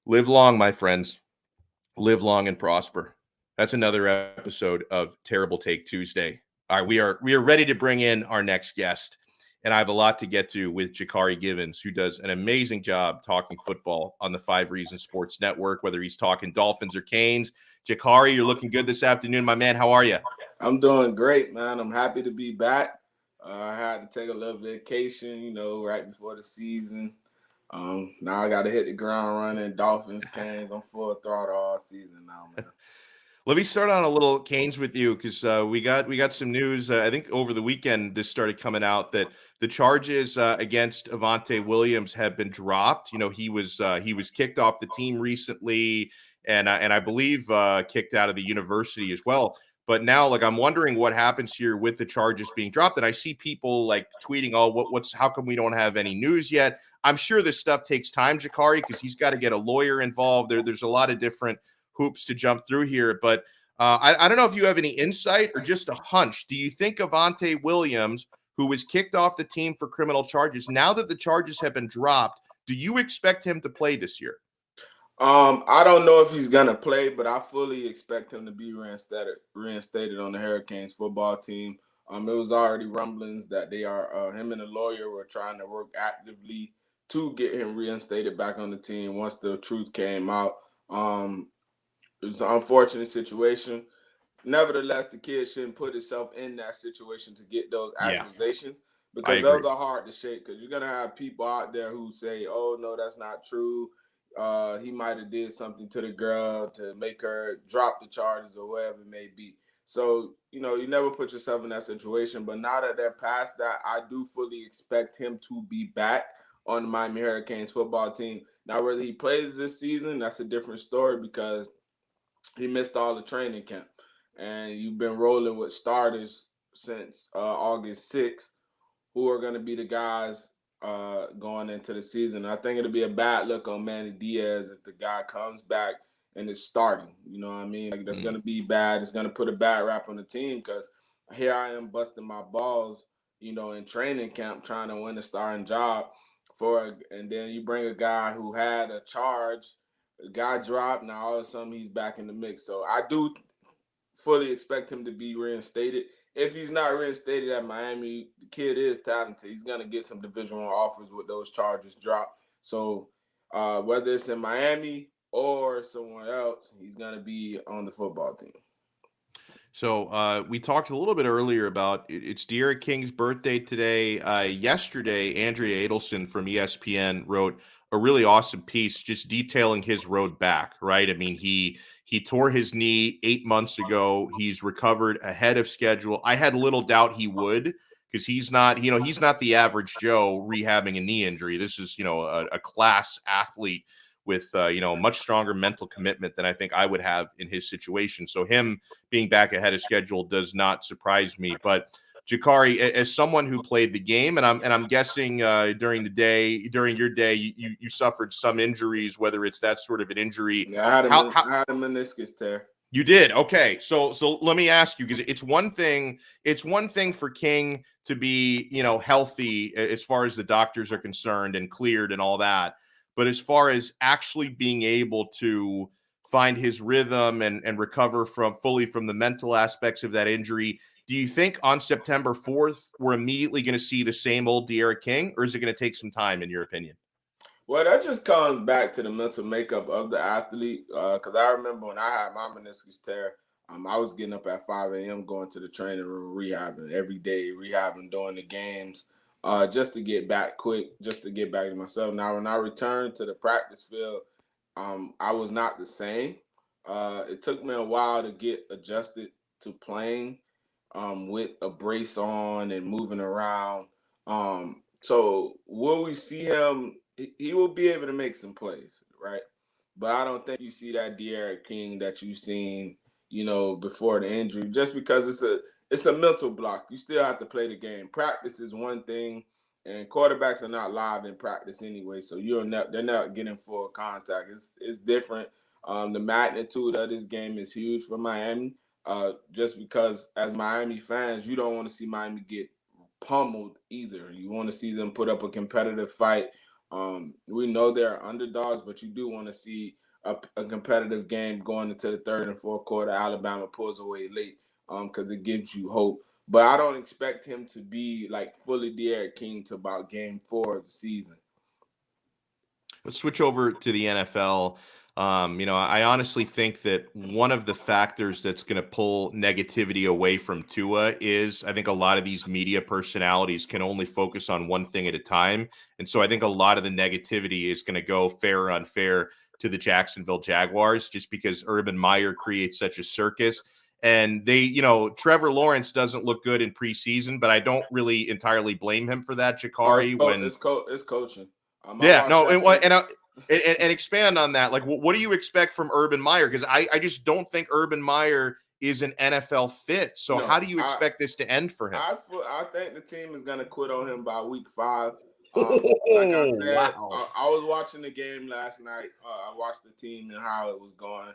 live long, my friends. Live long and prosper. That's another episode of Terrible Take Tuesday. All right, we are ready to bring in our next guest. And I have a lot to get to with Jakari Givens, who does an amazing job talking football on the 5 Reasons Sports Network, whether he's talking Dolphins or Canes. Jakari, you're looking good this afternoon, my man. How are you? I'm doing great, man. I'm happy to be back. I had to take a little vacation, right before the season. Now I got to hit the ground running. Dolphins, Canes. I'm full throttle all season now, man. Let me start on a little Canes with you because we got some news. I think over the weekend this started coming out that the charges against Avante Williams have been dropped. He was kicked off the team recently, and I believe kicked out of the university as well. But now, like, I'm wondering what happens here with the charges being dropped. And I see people like tweeting, "Oh, how come we don't have any news yet?" I'm sure this stuff takes time, Jakari, because he's got to get a lawyer involved. There's a lot of different hoops to jump through here, but I don't know if you have any insight or just a hunch. Do you think Avante Williams, who was kicked off the team for criminal charges, now that the charges have been dropped, do you expect him to play this year? I don't know if he's gonna play, but I fully expect him to be reinstated on the Hurricanes football team. It was already rumblings that they are him and the lawyer were trying to work actively to get him reinstated back on the team once the truth came out. It was an unfortunate situation. Nevertheless, the kid shouldn't put himself in that situation to get those accusations because those are hard to shake. Because you're gonna have people out there who say, "Oh no, that's not true. He might have did something to the girl to make her drop the charges or whatever it may be." So you never put yourself in that situation. But now that they're past that, I do fully expect him to be back on the Miami Hurricanes football team. Now, whether he plays this season, that's a different story because he missed all the training camp. And you've been rolling with starters since August 6th, who are going to be the guys going into the season. I think it'll be a bad look on Manny Diaz if the guy comes back and is starting. You know what I mean? Like, that's going to be bad. It's going to put a bad rap on the team because here I am busting my balls, in training camp trying to win a starting job and then you bring a guy who had a charge, the guy dropped, now all of a sudden he's back in the mix. So I do fully expect him to be reinstated. If he's not reinstated at Miami, the kid is talented. He's going to get some Division I offers with those charges dropped. So whether it's in Miami or somewhere else, he's going to be on the football team. So we talked a little bit earlier about it's De'Ara King's birthday today. Yesterday, Andrea Adelson from ESPN wrote a really awesome piece just detailing his road back, right? I mean, he tore his knee 8 months ago. He's recovered ahead of schedule. I had little doubt he would because he's not the average Joe rehabbing a knee injury. This is, a class athlete with much stronger mental commitment than I think I would have in his situation. So him being back ahead of schedule does not surprise me. But Jakari, as someone who played the game, and I'm guessing during your day, you suffered some injuries, whether it's that sort of an injury. Yeah, I had a meniscus tear. You did. Okay. So let me ask you, because it's one thing for King to be, healthy as far as the doctors are concerned and cleared and all that. But as far as actually being able to find his rhythm and recover fully from the mental aspects of that injury, do you think on September 4th, we're immediately going to see the same old De'Ara King, or is it going to take some time, in your opinion? Well, that just comes back to the mental makeup of the athlete. Because I remember when I had my meniscus tear, I was getting up at 5 a.m. going to the training room, rehabbing every day, rehabbing during the games, just to get back quick, just to get back to myself. Now, when I returned to the practice field, I was not the same. It took me a while to get adjusted to playing with a brace on and moving around. So will we see him? He will be able to make some plays, right? But I don't think you see that De'Aaron King that you've seen, before the injury, just because it's a mental block. You still have to play the game. Practice is one thing, and quarterbacks are not live in practice anyway, so they're not getting full contact. It's different. The magnitude of this game is huge for Miami. Just because as Miami fans, you don't want to see Miami get pummeled either. You want to see them put up a competitive fight. We know they're underdogs, but you do want to see a competitive game going into the third and fourth quarter. Alabama pulls away late because it gives you hope. But I don't expect him to be like fully De'Aaron King to about game 4 of the season. Let's switch over to the NFL. I honestly think that one of the factors that's going to pull negativity away from Tua is I think a lot of these media personalities can only focus on one thing at a time. And so I think a lot of the negativity is going to go fair or unfair to the Jacksonville Jaguars just because Urban Meyer creates such a circus. And Trevor Lawrence doesn't look good in preseason, but I don't really entirely blame him for that, Jakari. It's coaching. And expand on that. Like, what do you expect from Urban Meyer? Because I just don't think Urban Meyer is an NFL fit. So how do you expect this to end for him? I think the team is going to quit on him by week 5. Like I said, wow. I was watching the game last night. I watched the team and how it was going.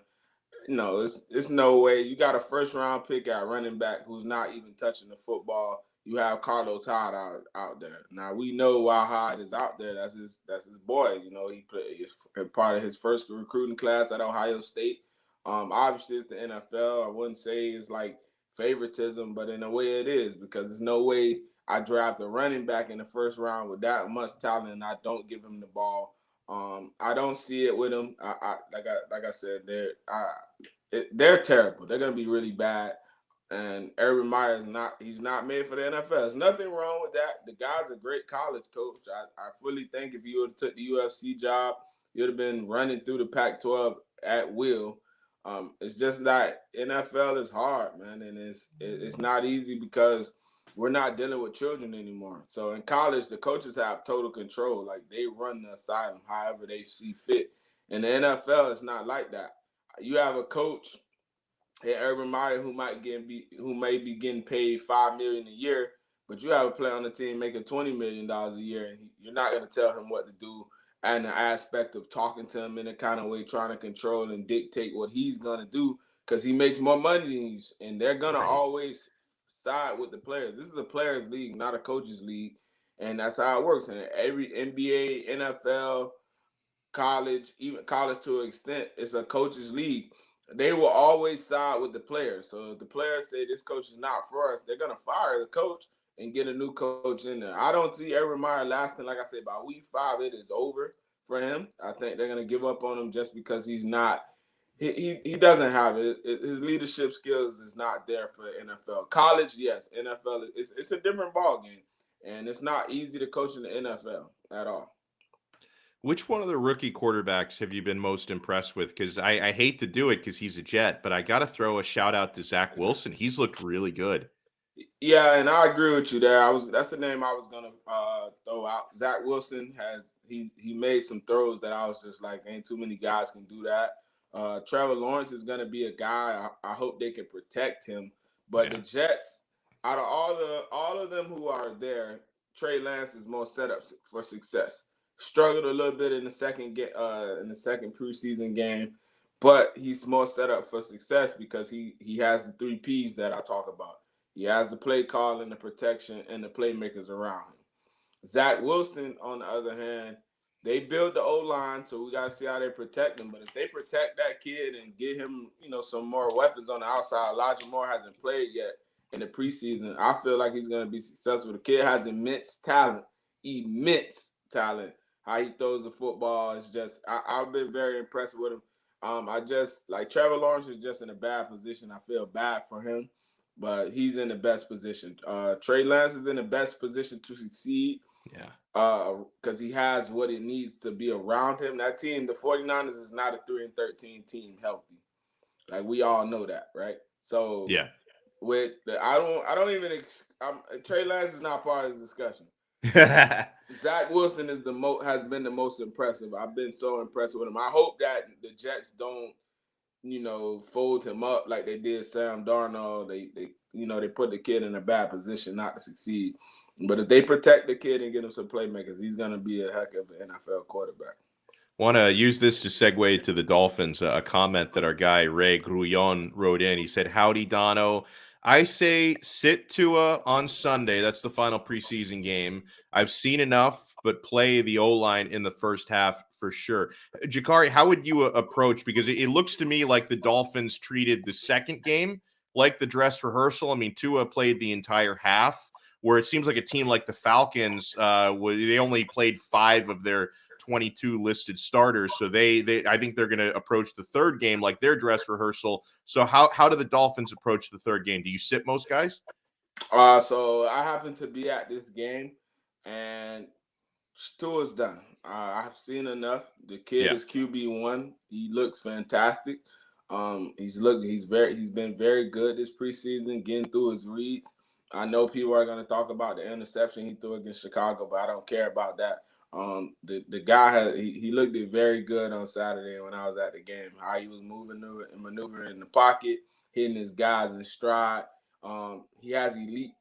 It's no way. You got a first-round pick at running back who's not even touching the football. You have Carlos Hyde out there. Now we know why Hyde is out there. That's his boy. He played part of his first recruiting class at Ohio State. Obviously it's the NFL. I wouldn't say it's like favoritism, but in a way it is because there's no way I draft a running back in the first round with that much talent and I don't give him the ball. I don't see it with him. Like I said, they're terrible. They're gonna be really bad. And Urban Meyer he's not made for the NFL. There's nothing wrong with that. The guy's a great college coach. I fully think if he would have took the UFC job, he would have been running through the Pac-12 at will. It's just that NFL is hard, man, and it's not easy because we're not dealing with children anymore. So in college, the coaches have total control. Like they run the asylum however they see fit. In the NFL, it's not like that. You have a coach, Urban Meyer, who may be getting paid $5 million a year, but you have a player on the team making $20 million a year, and you're not going to tell him what to do. And the aspect of talking to him in a kind of way, trying to control and dictate what he's going to do because he makes more money than you, and they're going to always side with the players. This is a players' league, not a coaches' league, and that's how it works. And every NBA, NFL, college, even college to an extent, it's a coaches' league. They will always side with the players. So if the players say this coach is not for us, they're gonna fire the coach and get a new coach in there. I don't see Urban Meyer lasting. Like I said, by week 5, it is over for him. I think they're gonna give up on him just because he's not. He doesn't have it. His leadership skills is not there for the NFL. College, yes. NFL, it's a different ball game, and it's not easy to coach in the NFL at all. Which one of the rookie quarterbacks have you been most impressed with? Because I hate to do it because he's a Jet, but I got to throw a shout out to Zach Wilson. He's looked really good. Yeah, and I agree with you there. That's the name I was gonna throw out. Zach Wilson he made some throws that I was just like, ain't too many guys can do that. Trevor Lawrence is gonna be a guy. I hope they can protect him. But the Jets, out of all of them who are there, Trey Lance is more set up for success. Struggled a little bit in the second preseason game, but he's more set up for success because he has the 3 P's that I talk about. He has the play call and the protection and the playmakers around him. Zach Wilson, on the other hand, they build the O-line, so we got to see how they protect him. But if they protect that kid and get him, some more weapons on the outside, Elijah Moore hasn't played yet in the preseason. I feel like he's going to be successful. The kid has immense talent. How he throws the football is just, I've been very impressed with him. I just like Trevor Lawrence is just in a bad position. I feel bad for him, but he's in the best position. Trey Lance is in the best position to succeed. Yeah. Because he has what it needs to be around him. That team, the 49ers, is not a 3-13 team healthy. Like we all know that, right? So Yeah. with the, I don't even Trey Lance is not part of the discussion. Zach Wilson is has been the most impressive. I've been so impressed with him. I hope that the Jets don't, fold him up like they did Sam Darnold. They put the kid in a bad position not to succeed. But if they protect the kid and get him some playmakers, he's gonna be a heck of an NFL quarterback. Want to use this to segue to the Dolphins, a comment that our guy Ray Grullon wrote in. He said, "Howdy, Donno. I say sit Tua on Sunday. That's the final preseason game. I've seen enough, but play the O-line in the first half for sure." Jakari, how would you approach? Because it looks to me like the Dolphins treated the second game like the dress rehearsal. I mean, Tua played the entire half, where it seems like a team like the Falcons, they only played 5 of their 22 listed starters. So I think they're going to approach the third game like their dress rehearsal. So how do the Dolphins approach the third game? Do you sit most guys? So I happen to be at this game, and Tua's done. I've seen enough. The kid is QB1. He looks fantastic. He's been very good this preseason, getting through his reads. I know people are going to talk about the interception he threw against Chicago, but I don't care about that. The guy he looked very good on Saturday when I was at the game. How he was maneuvering in the pocket, hitting his guys in stride. He has elite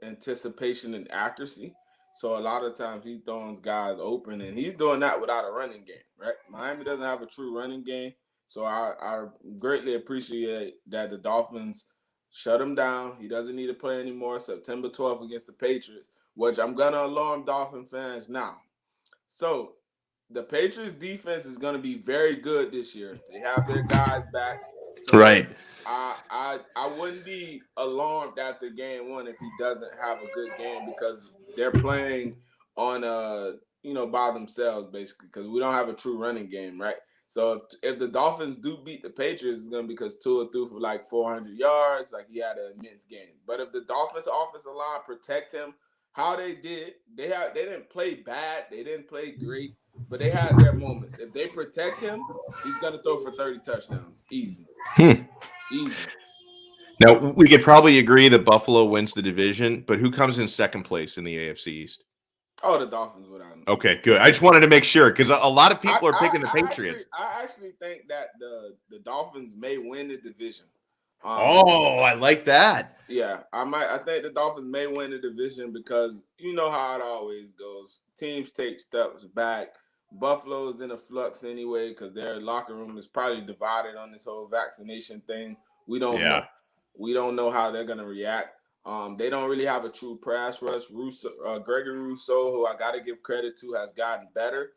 anticipation and accuracy. So a lot of times he throws guys open, and he's doing that without a running game, right? Miami doesn't have a true running game. So I greatly appreciate that the Dolphins shut him down. He doesn't need to play anymore September 12th against the Patriots, which I'm going to alarm Dolphin fans now. So the Patriots defense is going to be very good this year. They have their guys back. So Right. I wouldn't be alarmed after game 1 if he doesn't have a good game, because they're playing on by themselves basically, because we don't have a true running game, right? So if the Dolphins do beat the Patriots, it's gonna be because Tua threw for like 400 yards, like he had an immense game. But if the Dolphins offensive line protect him, how they did, they didn't play bad, they didn't play great, but they had their moments. If they protect him, he's gonna throw for 30 touchdowns, easy. Easy. Now, we could probably agree that Buffalo wins the division, but who comes in second place in the AFC East? Oh, the Dolphins without him. Okay, good. I just wanted to make sure, because a lot of people are picking the Patriots. I actually think that the Dolphins may win the division. I like that. Yeah, I think the Dolphins may win the division, because you know how it always goes. Teams take steps back. Buffalo's in a flux anyway, because their locker room is probably divided on this whole vaccination thing. We don't know. We don't know how they're gonna react. They don't really have a true pass rush. Gregory Rousseau, who I got to give credit to, has gotten better.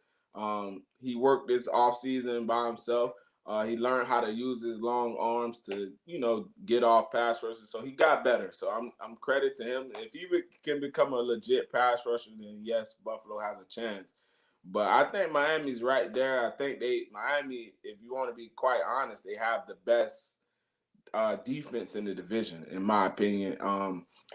He worked this offseason by himself. He learned how to use his long arms to, get off pass rushes. So he got better. So I'm credit to him. If he can become a legit pass rusher, then yes, Buffalo has a chance. But I think Miami's right there. I think Miami, if you want to be quite honest, they have the best defense in the division, in my opinion.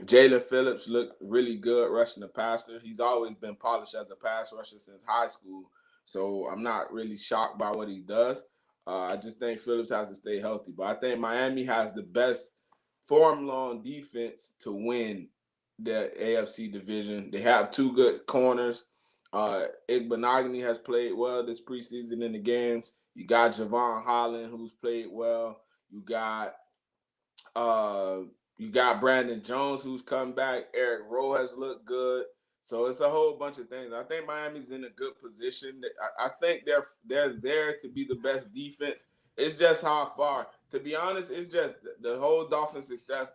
Jalen Phillips looked really good rushing the passer. He's always been polished as a pass rusher since high school, so I'm not really shocked by what he does. I just think Phillips has to stay healthy. But I think Miami has the best form-long defense to win the AFC division. They have 2 good corners. Igbenogany has played well this preseason in the games. You got Javon Holland, who's played well. You got Brandon Jones, who's come back. Eric Rowe has looked good. So it's a whole bunch of things. I think Miami's in a good position. I think they're there to be the best defense. It's just how far. To be honest, it's just the whole Dolphins' success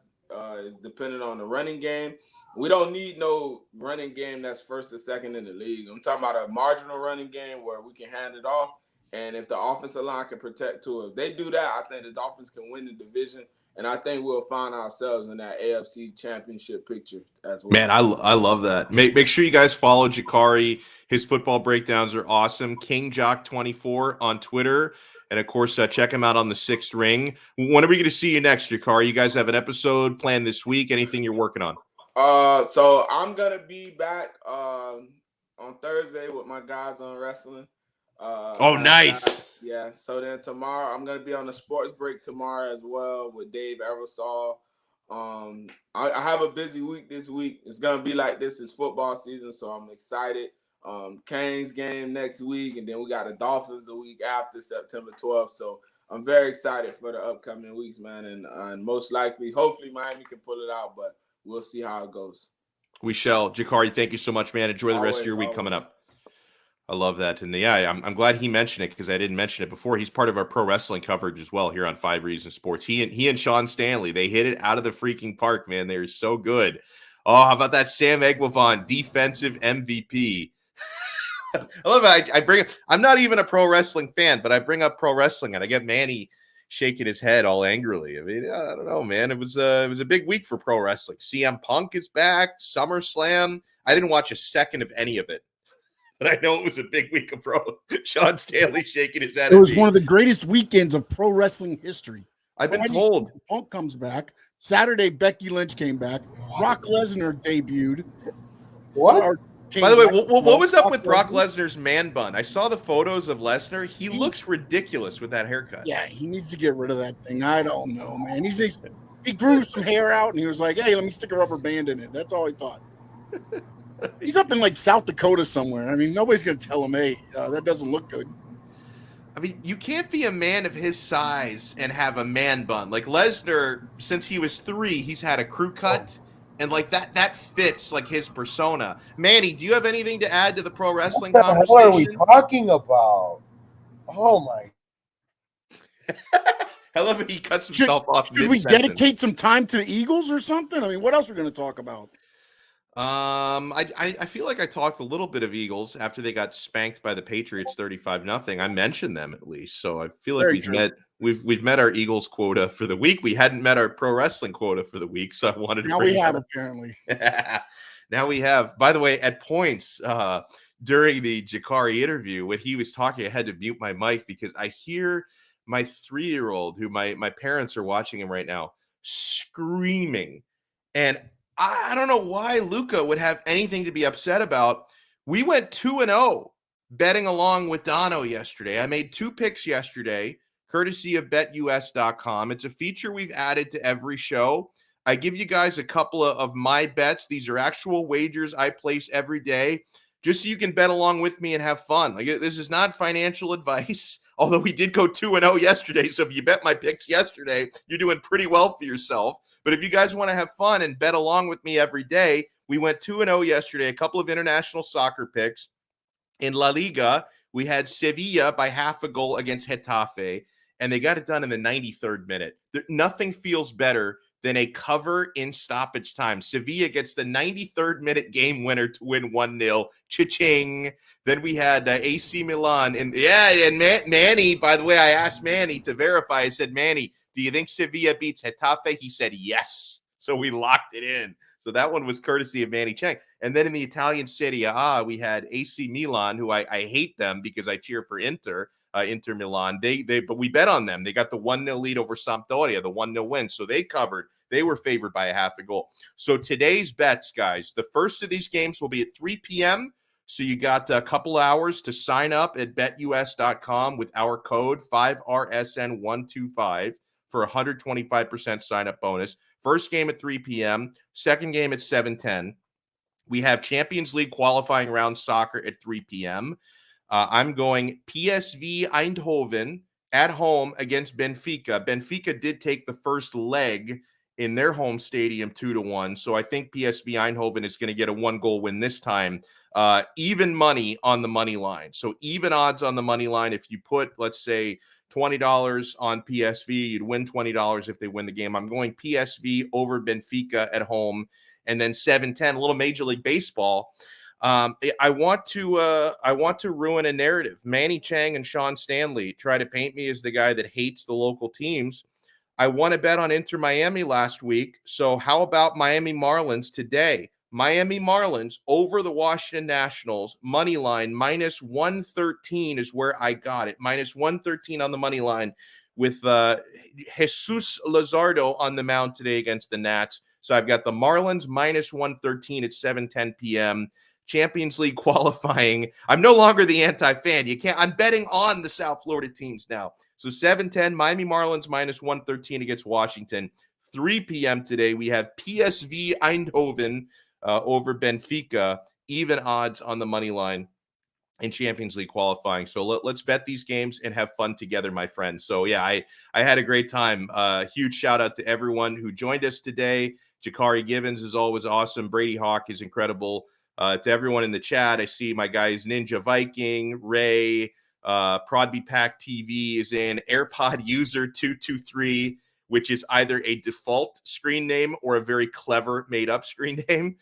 is dependent on the running game. We don't need no running game that's first or second in the league. I'm talking about a marginal running game where we can hand it off. And if the offensive line can protect Tua, if they do that, I think the Dolphins can win the division. And I think we'll find ourselves in that AFC championship picture as well. Man, I love that. Make sure you guys follow Jakari. His football breakdowns are awesome. King Jock 24 on Twitter. And of course, check him out on the Sixth Ring. When are we going to see you next, Jakari? You guys have an episode planned this week? Anything you're working on? So I'm gonna be back on Thursday with my guys on wrestling. Nice. Yeah. So then tomorrow I'm gonna be on the sports break tomorrow as well with Dave Eversol. I have a busy week this week. It's gonna be like this is football season, so I'm excited. Canes game next week, and then we got the Dolphins the week after September 12th. So I'm very excited for the upcoming weeks, man. And most likely, hopefully, Miami can pull it out, but we'll see how it goes. We shall. Jakari, thank you so much, man. Enjoy the rest of your week coming up. I love that. And yeah, I'm glad he mentioned it because I didn't mention it before. He's part of our pro wrestling coverage as well here on 5 Reasons Sports. He and Sean Stanley, they hit it out of the freaking park, man. They're so good. Oh, how about that Sam Eguavon, defensive MVP? I love it. I bring – I'm not even a pro wrestling fan, but I bring up pro wrestling, and I get Manny shaking his head all angrily. I mean, I don't know, man. It was a big week for pro wrestling. CM Punk is back, SummerSlam. I didn't watch a second of any of it. But I know it was a big week of pro. Sean Stanley shaking his head. It was one of the greatest weekends of pro wrestling history. I've been told. Punk comes back. Saturday, Becky Lynch came back. Brock Lesnar debuted. What? By the way, what was up with Brock Lesnar's man bun? I saw the photos of Lesnar. He looks ridiculous with that haircut. Yeah, he needs to get rid of that thing. I don't know, man. He grew some hair out, and he was like, hey, let me stick a rubber band in it. That's all he thought. He's up in like South Dakota somewhere. I mean, nobody's going to tell him, hey, that doesn't look good. I mean, you can't be a man of his size and have a man bun. Like Lesnar, since he was 3, he's had a crew cut. And like that fits like his persona. Manny, do you have anything to add to the pro wrestling conversation? What are we talking about? Oh my. I love it. He cuts himself off. Should we dedicate some time to the Eagles or something? I mean, what else are we going to talk about? I feel like I talked a little bit of Eagles after they got spanked by the Patriots 35-0. I mentioned them at least, so I feel like we've met our Eagles quota for the week. We hadn't met our pro wrestling quota for the week, so I wanted to. Now we have apparently. Now we have. By the way, at points during the Jakari interview, when he was talking, I had to mute my mic because I hear my 3-year-old, who my parents are watching him right now, screaming, and I don't know why Luca would have anything to be upset about. We went 2-0 betting along with Donno yesterday. I made 2 picks yesterday, courtesy of betus.com. It's a feature we've added to every show. I give you guys a couple of my bets. These are actual wagers I place every day, just so you can bet along with me and have fun. Like, this is not financial advice, although we did go 2-0 yesterday. So if you bet my picks yesterday, you're doing pretty well for yourself. But if you guys want to have fun and bet along with me every day, we went 2-0 yesterday, a couple of international soccer picks. In La Liga, we had Sevilla by half a goal against Getafe, and they got it done in the 93rd minute. Nothing feels better than a cover in stoppage time. Sevilla gets the 93rd minute game winner to win 1-0. Cha-ching. Then we had AC Milan. And Manny, by the way, I asked Manny to verify. I said, Manny, do you think Sevilla beats Getafe? He said yes. So we locked it in. So that one was courtesy of Manny Chang. And then in the Italian Serie A, we had AC Milan, who I hate them because I cheer for Inter Milan. But we bet on them. They got the 1-0 lead over Sampdoria, the 1-0 win. So they covered. They were favored by a half a goal. So today's bets, guys, the first of these games will be at 3 p.m. So you got a couple hours to sign up at betus.com with our code 5RSN125 for 125% sign-up bonus. First game at 3 p.m., second game at 7:10. We have Champions League qualifying round soccer at 3 p.m. I'm going PSV Eindhoven at home against Benfica. Benfica did take the first leg in their home stadium 2-1, so I think PSV Eindhoven is going to get a 1-goal win this time. Even money on the money line. So even odds on the money line. If you put, let's say, $20 on PSV, you'd win $20 if they win the game. I'm going PSV over Benfica at home, and then 7-10, a little Major League Baseball. I want to ruin a narrative. Manny Chang and Sean Stanley try to paint me as the guy that hates the local teams. I won a bet on Inter Miami last week. So how about Miami Marlins today? Miami Marlins over the Washington Nationals, money line minus 113 is where I got it. Minus 113 on the money line with Jesus Luzardo on the mound today against the Nats. So I've got the Marlins minus 113 at 7:10 p.m. Champions League qualifying. I'm no longer the anti-fan. I'm betting on the South Florida teams now. So 7:10, Miami Marlins minus 113 against Washington. 3 p.m. today, we have PSV Eindhoven over Benfica, even odds on the money line in Champions League qualifying. So let's bet these games and have fun together, my friends. So yeah, I had a great time. Huge shout out to everyone who joined us today. Jakari Givens is always awesome. Brady Hawk is incredible. To everyone in the chat, I see my guys Ninja Viking, Ray, Prodby Pack TV is in, AirPod User 223, which is either a default screen name or a very clever made up screen name.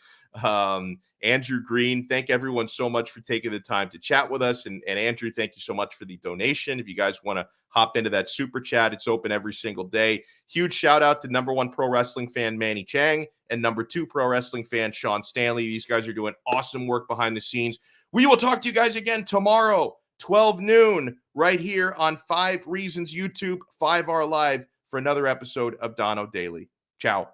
Andrew Green, thank everyone so much for taking the time to chat with us. And Andrew, thank you so much for the donation. If you guys want to hop into that super chat, it's open every single day. Huge shout out to number 1 pro wrestling fan Manny Chang and number 2 pro wrestling fan Sean Stanley. These guys are doing awesome work behind the scenes. We will talk to you guys again tomorrow, 12 noon, right here on 5 Reasons YouTube, 5R Live for another episode of Donno Daily. Ciao.